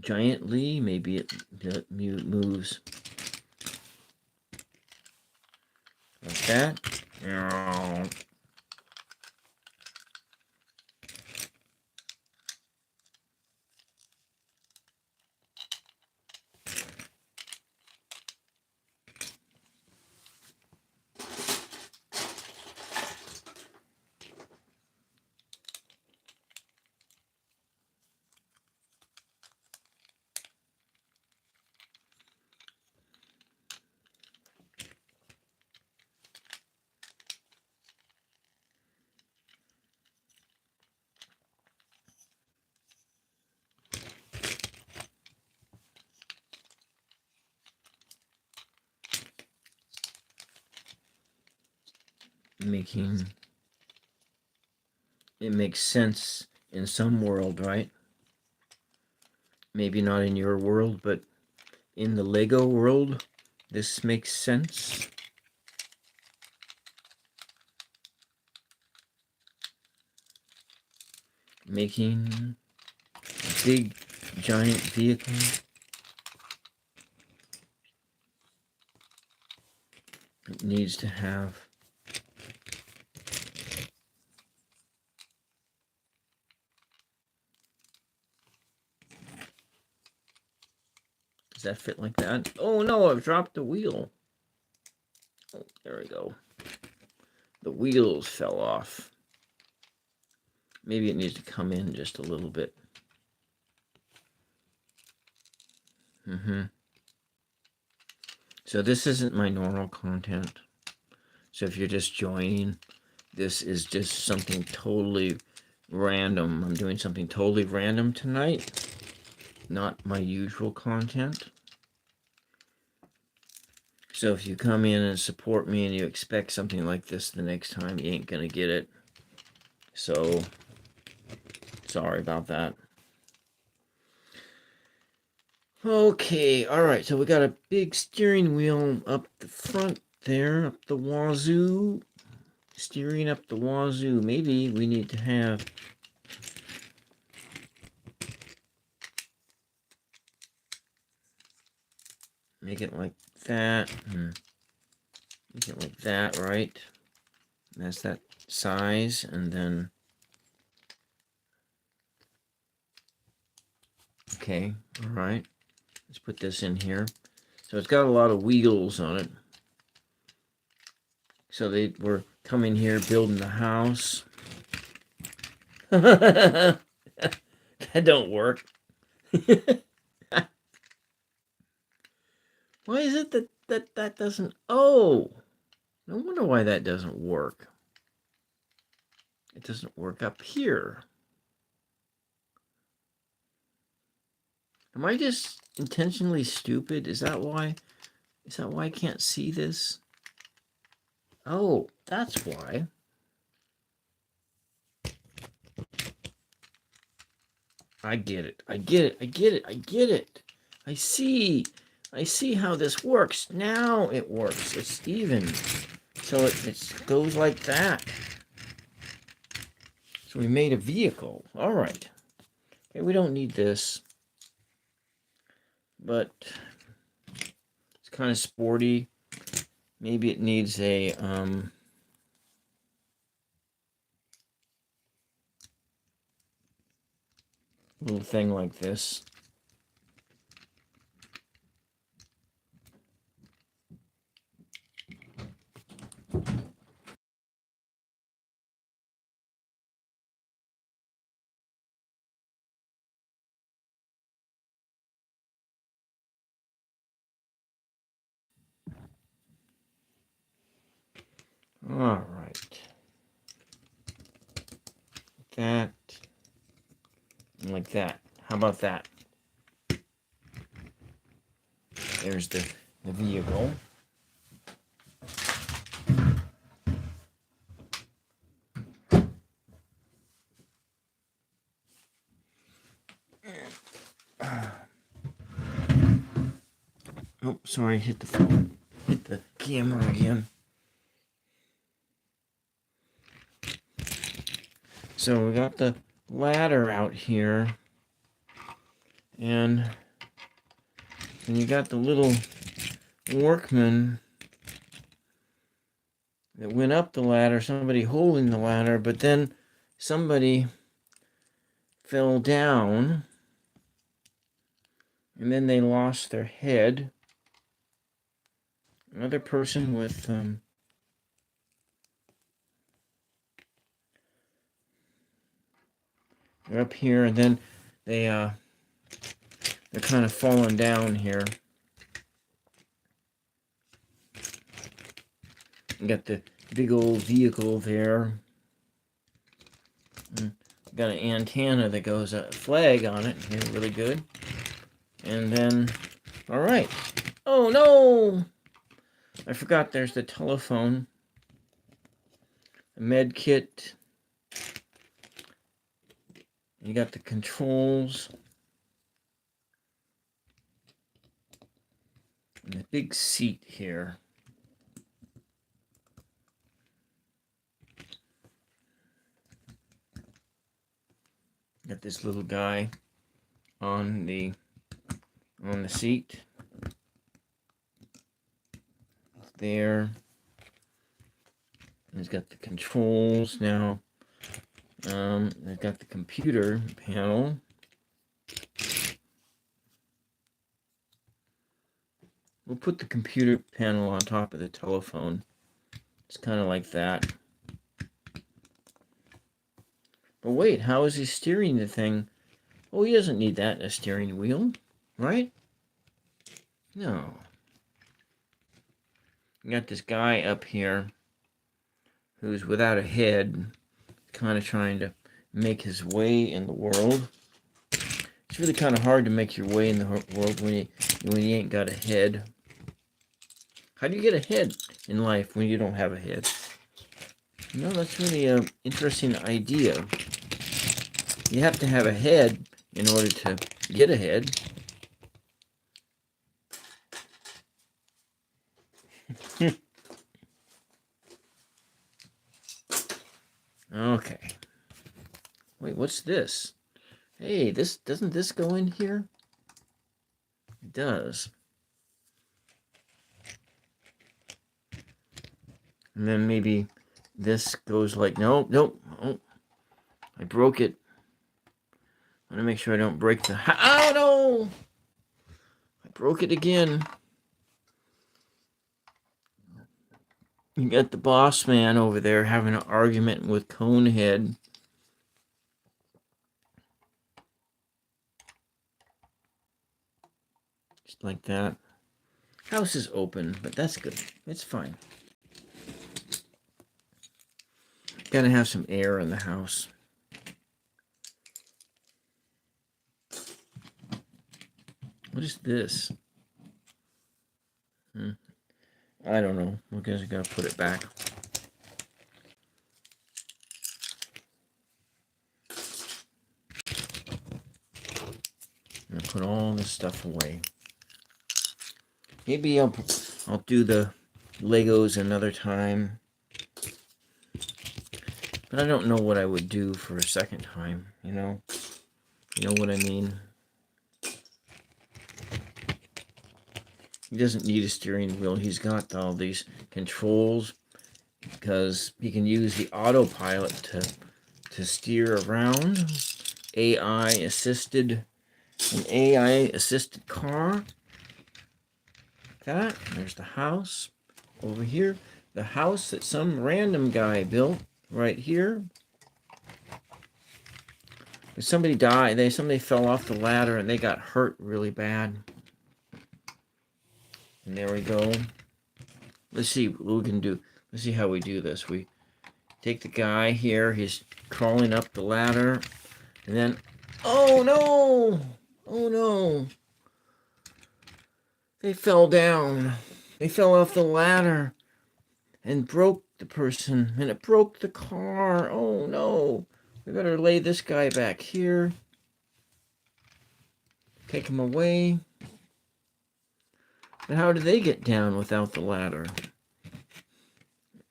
giantly, maybe it moves like that. It makes sense in some world, right? Maybe not in your world, but in the Lego world, this makes sense. Making a big giant vehicle. It needs to have Does that fit like that? Oh no, I've dropped the wheel. Oh, there we go. The wheels fell off. Maybe it needs to come in just a little bit. So this isn't my normal content. So if you're just joining, this is just something totally random. I'm doing something totally random tonight. Not my usual content. So if you come in and support me and you expect something like this the next time, you ain't gonna get it. So, sorry about that. Okay, alright, so we got a big steering wheel up the front there, up the wazoo. Steering up the wazoo. Maybe we need to have make it like that. Make it like that, right? That's that size, and then okay, all right. Let's put this in here. So it's got a lot of wheels on it. So they were coming here building the house. That don't work. Why is it that doesn't? Oh, no wonder why that doesn't work. It doesn't work up here. Am I just intentionally stupid? Is that why? Is that why I can't see this? Oh, that's why. I get it. I get it. I get it. I get it. I see. I see how this works. Now it works. It's even. So it goes like that. So we made a vehicle. All right. Okay, we don't need this. but it's kind of sporty. Maybe it needs a little thing like this. All right. That and like that. How about that? There's the vehicle. Oh, sorry, hit the phone. Hit the camera again. So we got the ladder out here. And you got the little workman that went up the ladder, somebody holding the ladder, but then somebody fell down. And then they lost their head. Another person with they're up here, and then they're kind of falling down here. You got the big old vehicle there. Got an antenna that goes a flag on it. Here, really good. And then, all right. Oh no! I forgot. There's the telephone, the med kit. You got the controls. And the big seat here. Got this little guy on the seat. There. He's got the controls now. They've got the computer panel. We'll put the computer panel on top of the telephone. It's kind of like that. But wait, how is he steering the thing? Oh, he doesn't need that in a steering wheel, right? No. You got this guy up here who's without a head, kind of trying to make his way in the world. It's really kind of hard to make your way in the world when you ain't got a head. How do you get ahead in life when you don't have a head? You know, that's really an interesting idea. You have to have a head in order to get ahead. Okay. Wait, what's this? Hey, doesn't this go in here? It does. And then maybe this goes like, nope. Oh, I broke it. I want to make sure I don't break the... Oh, no! I broke it again. You got the boss man over there having an argument with Conehead. Just like that. House is open, but that's good. It's fine. Gotta have some air in the house. What is this? I don't know. I guess I gotta put it back. I'm gonna put all this stuff away. Maybe I'll do the Legos another time. But I don't know what I would do for a second time, you know? You know what I mean? He doesn't need a steering wheel. He's got all these controls because he can use the autopilot to steer around. AI-assisted car. That. There's the house over here. The house that some random guy built right here. Somebody died. Somebody fell off the ladder and they got hurt really bad. And there we go. Let's see what we can do. Let's see how we do this. We take the guy here. He's crawling up the ladder. And then, oh no! Oh no! They fell down. They fell off the ladder and broke the person. And it broke the car. Oh no! We better lay this guy back here. Take him away. But how did they get down without the ladder?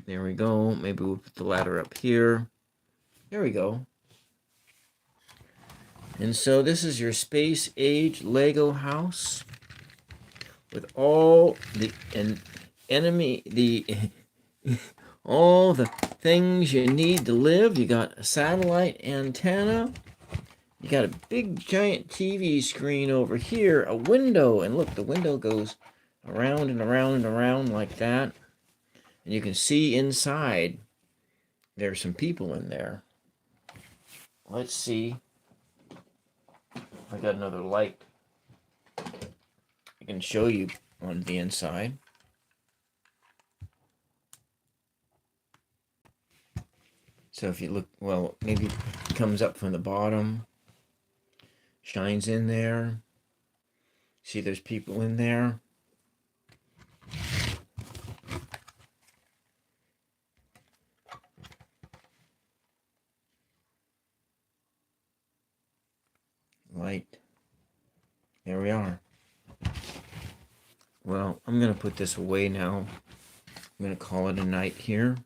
There we go. Maybe we'll put the ladder up here. There we go. And so this is your space age Lego house with all the all the things you need to live. You got a satellite antenna. You got a big giant TV screen over here, a window, and look, the window goes around and around and around like that. And you can see inside. There's some people in there. Let's see. I got another light. I can show you on the inside. So if you look, well, maybe it comes up from the bottom, shines in there. See, there's people in there. Light. There we are. Well, I'm going to put this away now. I'm going to call it a night here.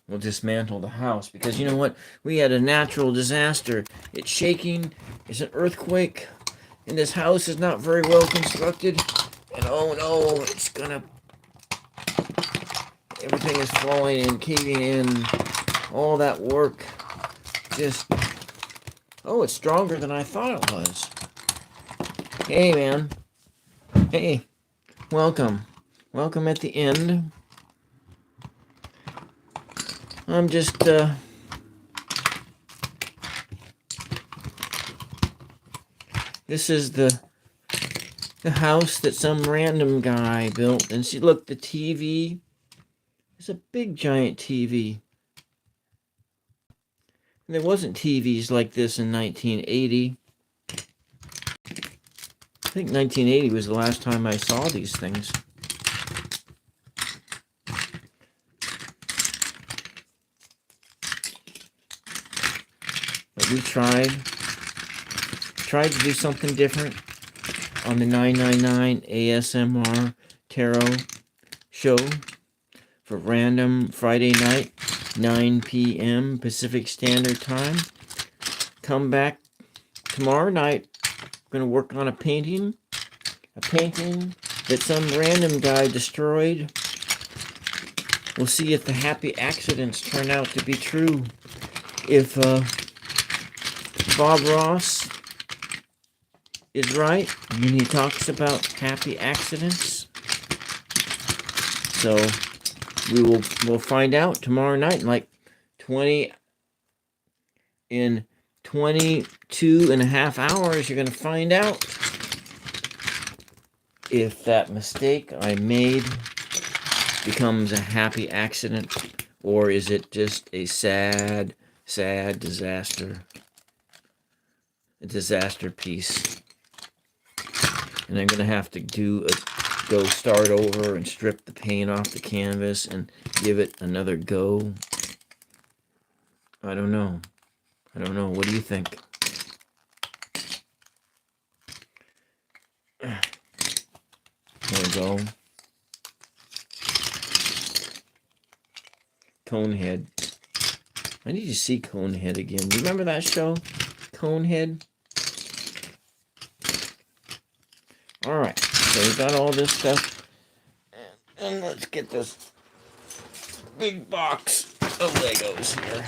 We'll dismantle the house because you know what? We had a natural disaster. It's shaking. It's an earthquake. And this house is not very well constructed. And oh no, it's gonna... Everything is falling and caving in. All that work. Just... Oh, it's stronger than I thought it was. Hey, man. Hey. Welcome. Welcome at the end. I'm just, this is the house that some random guy built. And see, look, the TV. It's a big, giant TV. And there wasn't TVs like this in 1980. I think 1980 was the last time I saw these things. But we tried to do something different on the 999 ASMR Tarot show for random Friday night, 9 p.m. Pacific Standard Time. Come back tomorrow night. I'm going to work on a painting that some random guy destroyed. We'll see if the happy accidents turn out to be true. If Bob Ross is right when he talks about happy accidents. So we'll find out tomorrow night in like 22 and a half hours. You're going to find out if that mistake I made becomes a happy accident or is it just a sad disaster. A disaster piece. And I'm going to have to go start over and strip the paint off the canvas and give it another go. I don't know. What do you think? There we go. Conehead. I need to see Conehead again. You remember that show? Conehead? Alright, so we got all this stuff. And let's get this big box of Legos here.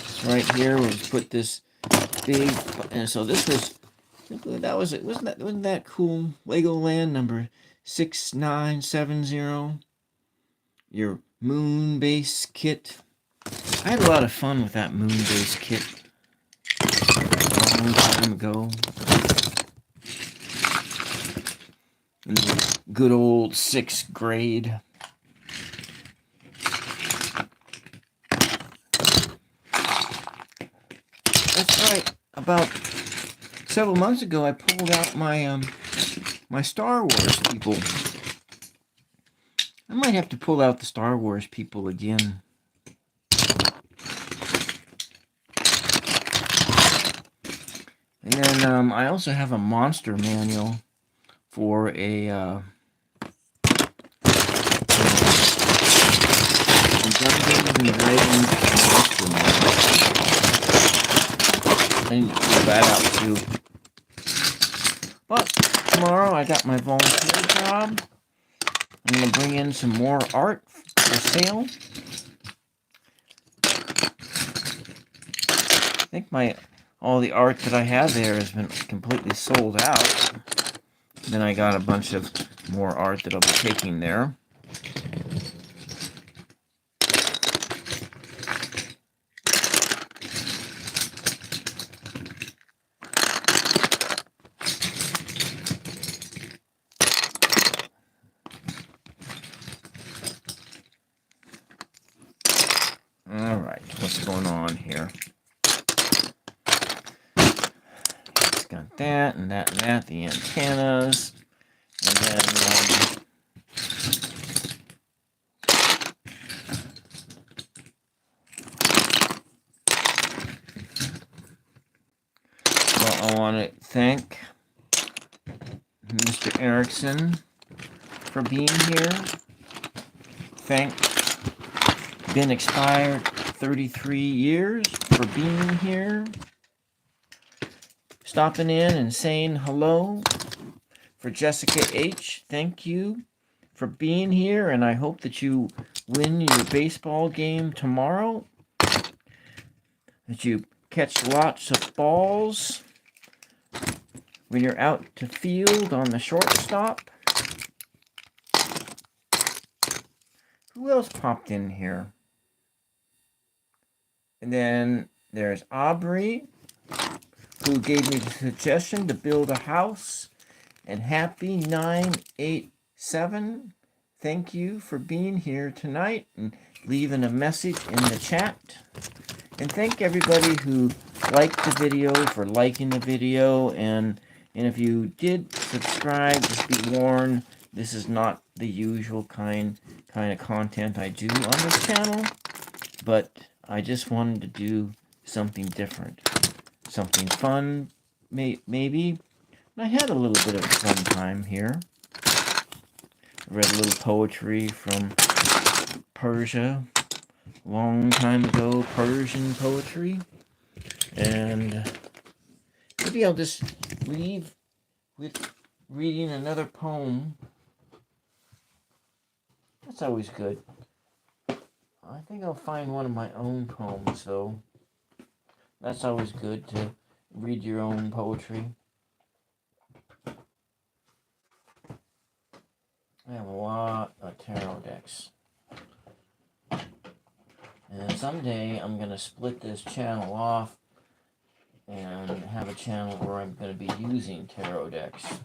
So right here, we'll just put this big, and so this was, that was it. Wasn't that cool? Legoland number 6970. Your moon base kit. I had a lot of fun with that moon base kit a long time ago. In the good old 6th grade. That's right. About several months ago, I pulled out my my Star Wars people. I might have to pull out the Star Wars people again. And then I also have a monster manual for a Dungeons and Dragons monster manual. I need to pull that out too. But tomorrow I got my volunteer job. I'm going to bring in some more art for sale. I think all the art that I have there has been completely sold out. Then I got a bunch of more art that I'll be taking there. Alright, what's going on here? It's got that and that and that, the antennas, and then well, I want to thank Mr. Erickson for being here. Thank Been Expired 33 years for being here. Stopping in and saying hello. For Jessica H, thank you for being here, and I hope that you win your baseball game tomorrow. That you catch lots of balls when you're out to field on the shortstop. Who else popped in here? And then there's Aubrey, who gave me the suggestion to build a house. And Happy 987, thank you for being here tonight and leaving a message in the chat. And thank everybody who liked the video for liking the video. And if you did subscribe, just be warned, this is not the usual kind of content I do on this channel. But I just wanted to do something different. Something fun, maybe. And I had a little bit of a fun time here. I read a little poetry from Persia. Long time ago, Persian poetry. And maybe I'll just leave with reading another poem. That's always good. I think I'll find one of my own poems, though. That's always good to read your own poetry. I have a lot of tarot decks. And someday I'm going to split this channel off and have a channel where I'm going to be using tarot decks.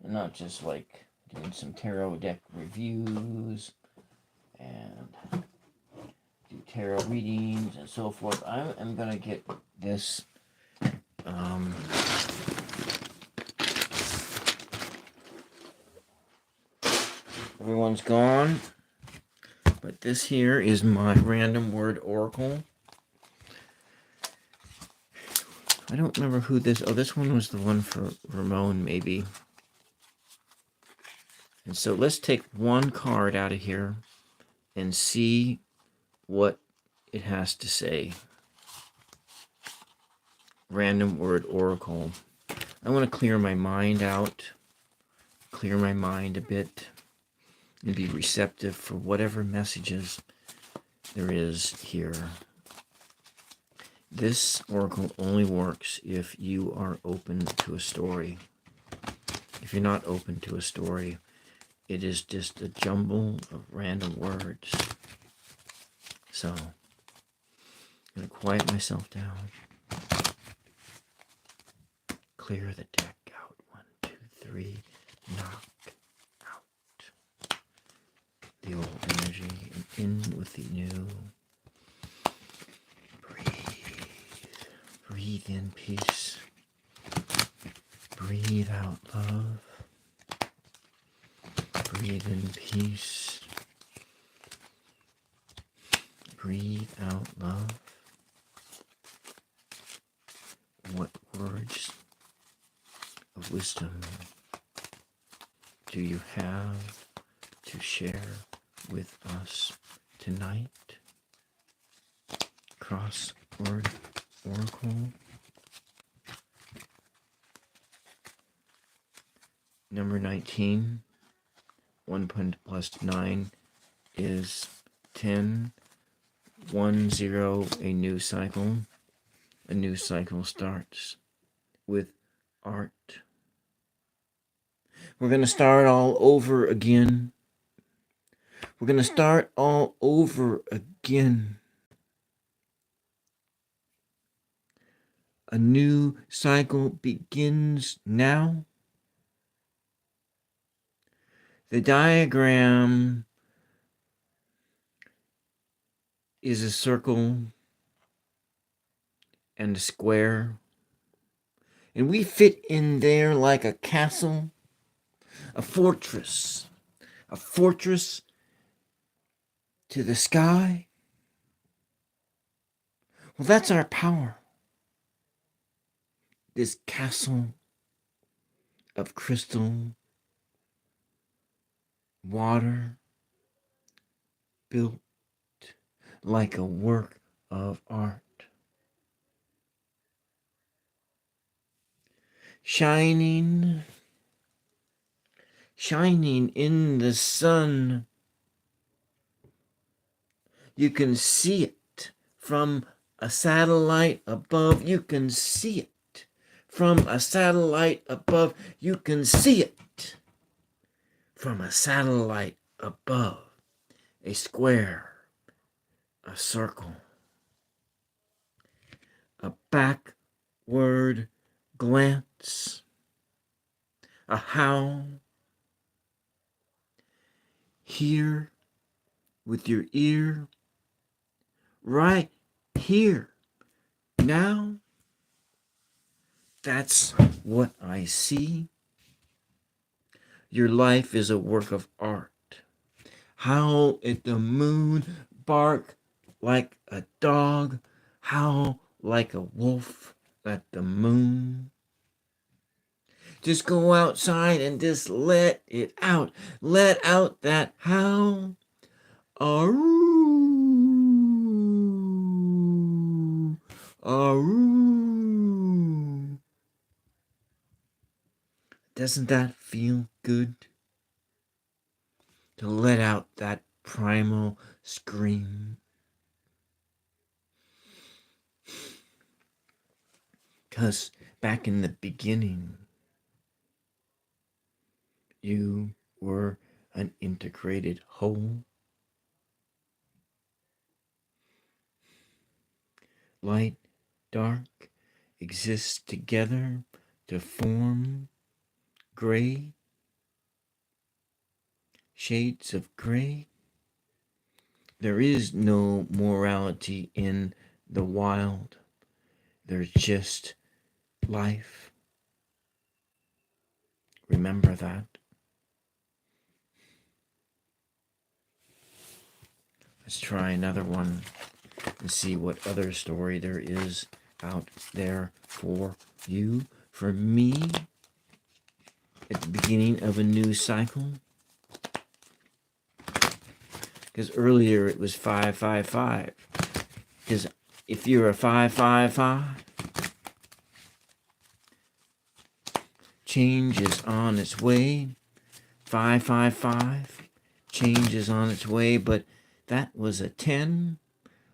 And not just like doing some tarot deck reviews and do tarot readings and so forth. I'm going to get this everyone's gone, but this here is my random word oracle. I don't remember who this, this one was the one for Ramon maybe. And so let's take one card out of here and see what it has to say. Random word oracle. I want to clear my mind out, clear my mind a bit, and be receptive for whatever messages there is here. This oracle only works if you are open to a story. If you're not open to a story, it is just a jumble of random words. So, I'm going to quiet myself down. Clear the deck out. 1, 2, 3. Knock out the old energy and in with the new. Breathe. Breathe in peace. Breathe out love. Breathe in peace. Breathe out love. What words of wisdom do you have to share with us tonight? Crossword Oracle. Number 19. 1 plus 9 is 10. 1, 0, a new cycle. A new cycle starts with art. We're going to start all over again. We're going to start all over again. A new cycle begins now. The diagram is a circle and a square. And we fit in there like a castle, a fortress to the sky. Well, that's our power. This castle of crystal, water, built like a work of art. Shining in the sun. You can see it from a satellite above. You can see it from a satellite above. You can see it from a satellite above. A square, a circle, a backward glance, a howl. Here with your ear, right here, now. That's what I see. Your life is a work of art. Howl at the moon, bark like a dog, howl like a wolf at the moon. Just go outside and just let it out. Let out that howl. Aroo, aroo. Doesn't that feel good? To let out that primal scream. Because back in the beginning, you were an integrated whole. Light, dark, exist together to form gray, shades of gray. There is no morality in the wild. There's just life. Remember that. Let's try another one and see what other story there is out there for you, for me, at the beginning of a new cycle. Because earlier it was 555. Because if you're a 555, Change is on its way. 555. Change is on its way, but that was a 10.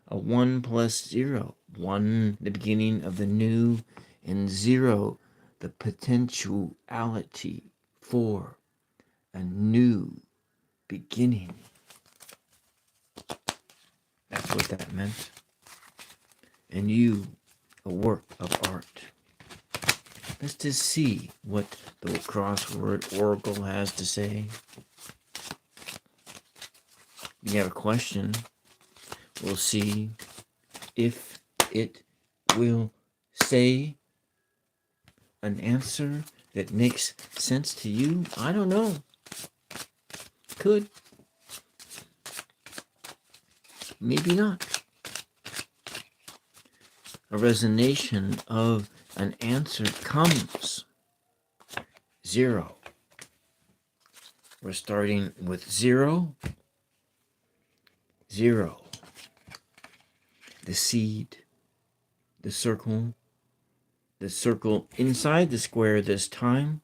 A 1 plus 0. 1, the beginning of the new, and 0, the potentiality for a new beginning. That's what that meant. And you, a work of art. Let's just see what the crossword oracle has to say. You have a question. We'll see if it will say an answer that makes sense to you. I don't know. Could. Maybe not. A resonation of an answer comes. 0. We're starting with 0. 0. The seed. The circle inside the square this time.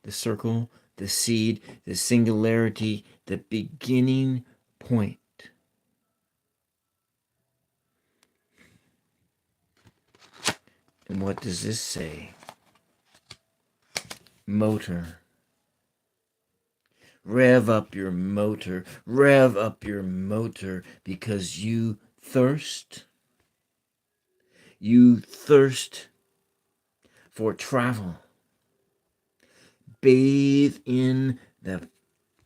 The circle, the seed, the singularity, the beginning point. And what does this say? Motor. Rev up your motor. Rev up your motor because you thirst. You thirst for travel. Bathe in the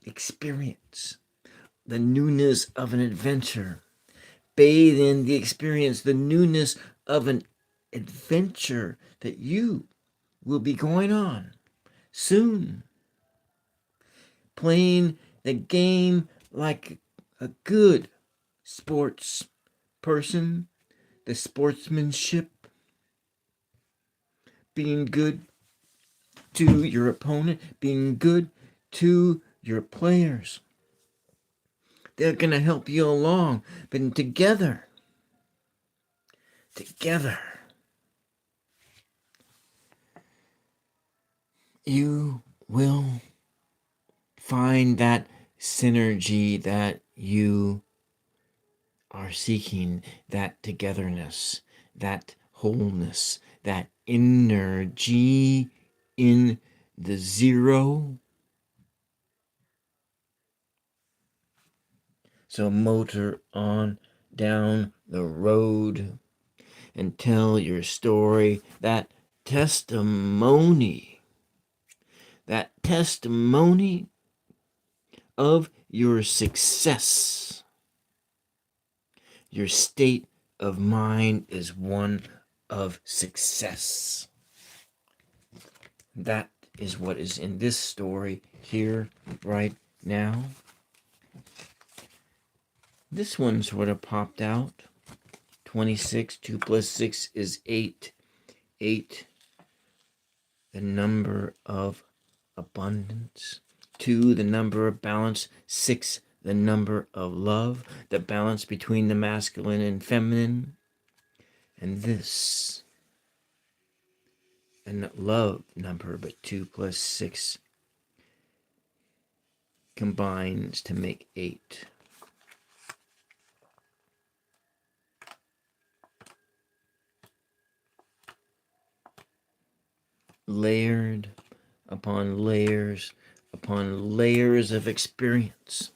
experience, the newness of an adventure. Bathe in the experience, the newness of an adventure that you will be going on soon. Playing the game like a good sports person, the sportsmanship, being good to your opponent, being good to your players. They're going to help you along, but together, you will find that synergy that you are seeking, that togetherness, that wholeness, that energy in the 0. So motor on down the road and tell your story, that testimony of your success. Your state of mind is one of success. That is what is in this story here, right now. This one sort of popped out. 26, 2 plus 6 is 8. 8, the number of abundance. 2, the number of balance. 6, the number of love. The balance between the masculine and feminine. And this, a love number, but 2 plus 6 combines to make 8. Layered upon layers of experience.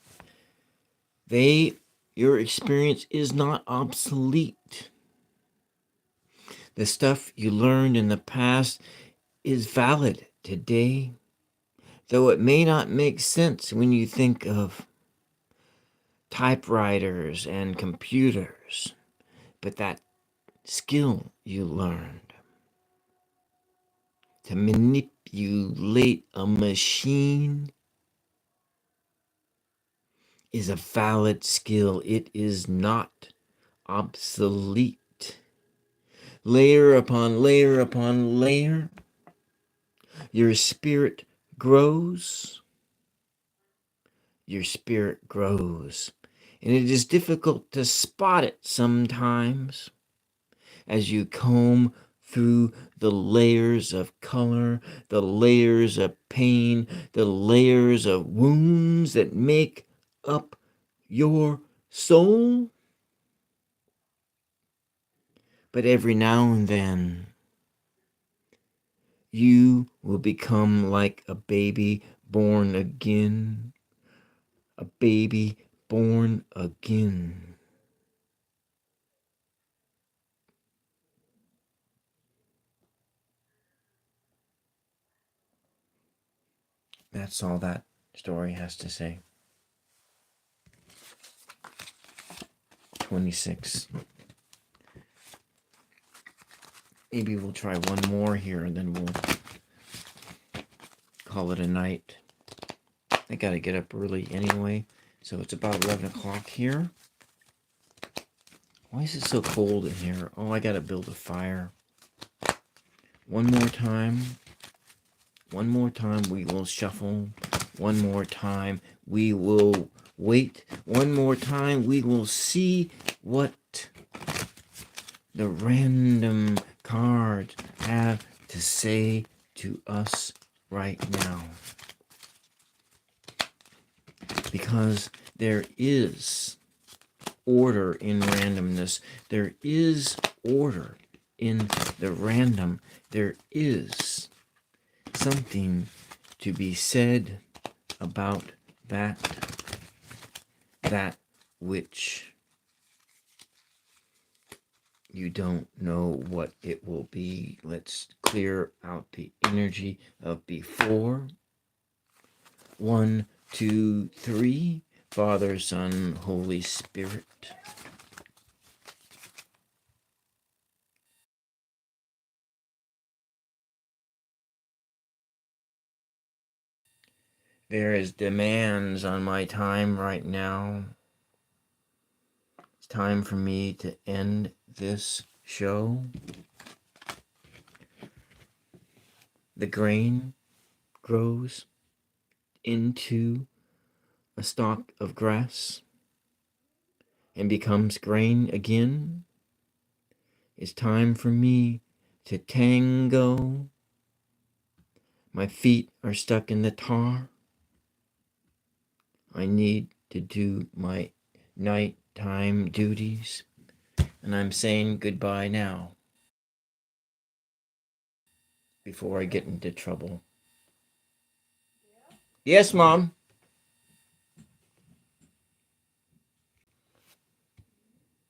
Your experience is not obsolete. The stuff you learned in the past is valid today, though it may not make sense when you think of typewriters and computers, but that skill you learned to manipulate a machine is a valid skill. It is not obsolete. Layer upon layer upon layer, your spirit grows. Your spirit grows. And it is difficult to spot it sometimes as you comb through the layers of color, the layers of pain, the layers of wounds that make up your soul. But every now and then, you will become like a baby born again. A baby born again. That's all that story has to say. 26. Maybe we'll try one more here and then we'll call it a night. I gotta get up early anyway, so it's about 11 o'clock here. Why is it so cold in here? Oh, I gotta build a fire. One more time. One more time we will shuffle. One more time we will wait. One more time we will see what the random cards have to say to us right now. Because there is order in randomness. There is order in the random. There is something to be said about that which you don't know what it will be. Let's clear out the energy of before. 1, 2, 3. Father, Son, Holy Spirit. There is demands on my time right now. It's time for me to end this show. The grain grows into a stalk of grass and becomes grain again. It's time for me to tango. My feet are stuck in the tar. I need to do my nighttime duties, and I'm saying goodbye now before I get into trouble. Yes, Mom.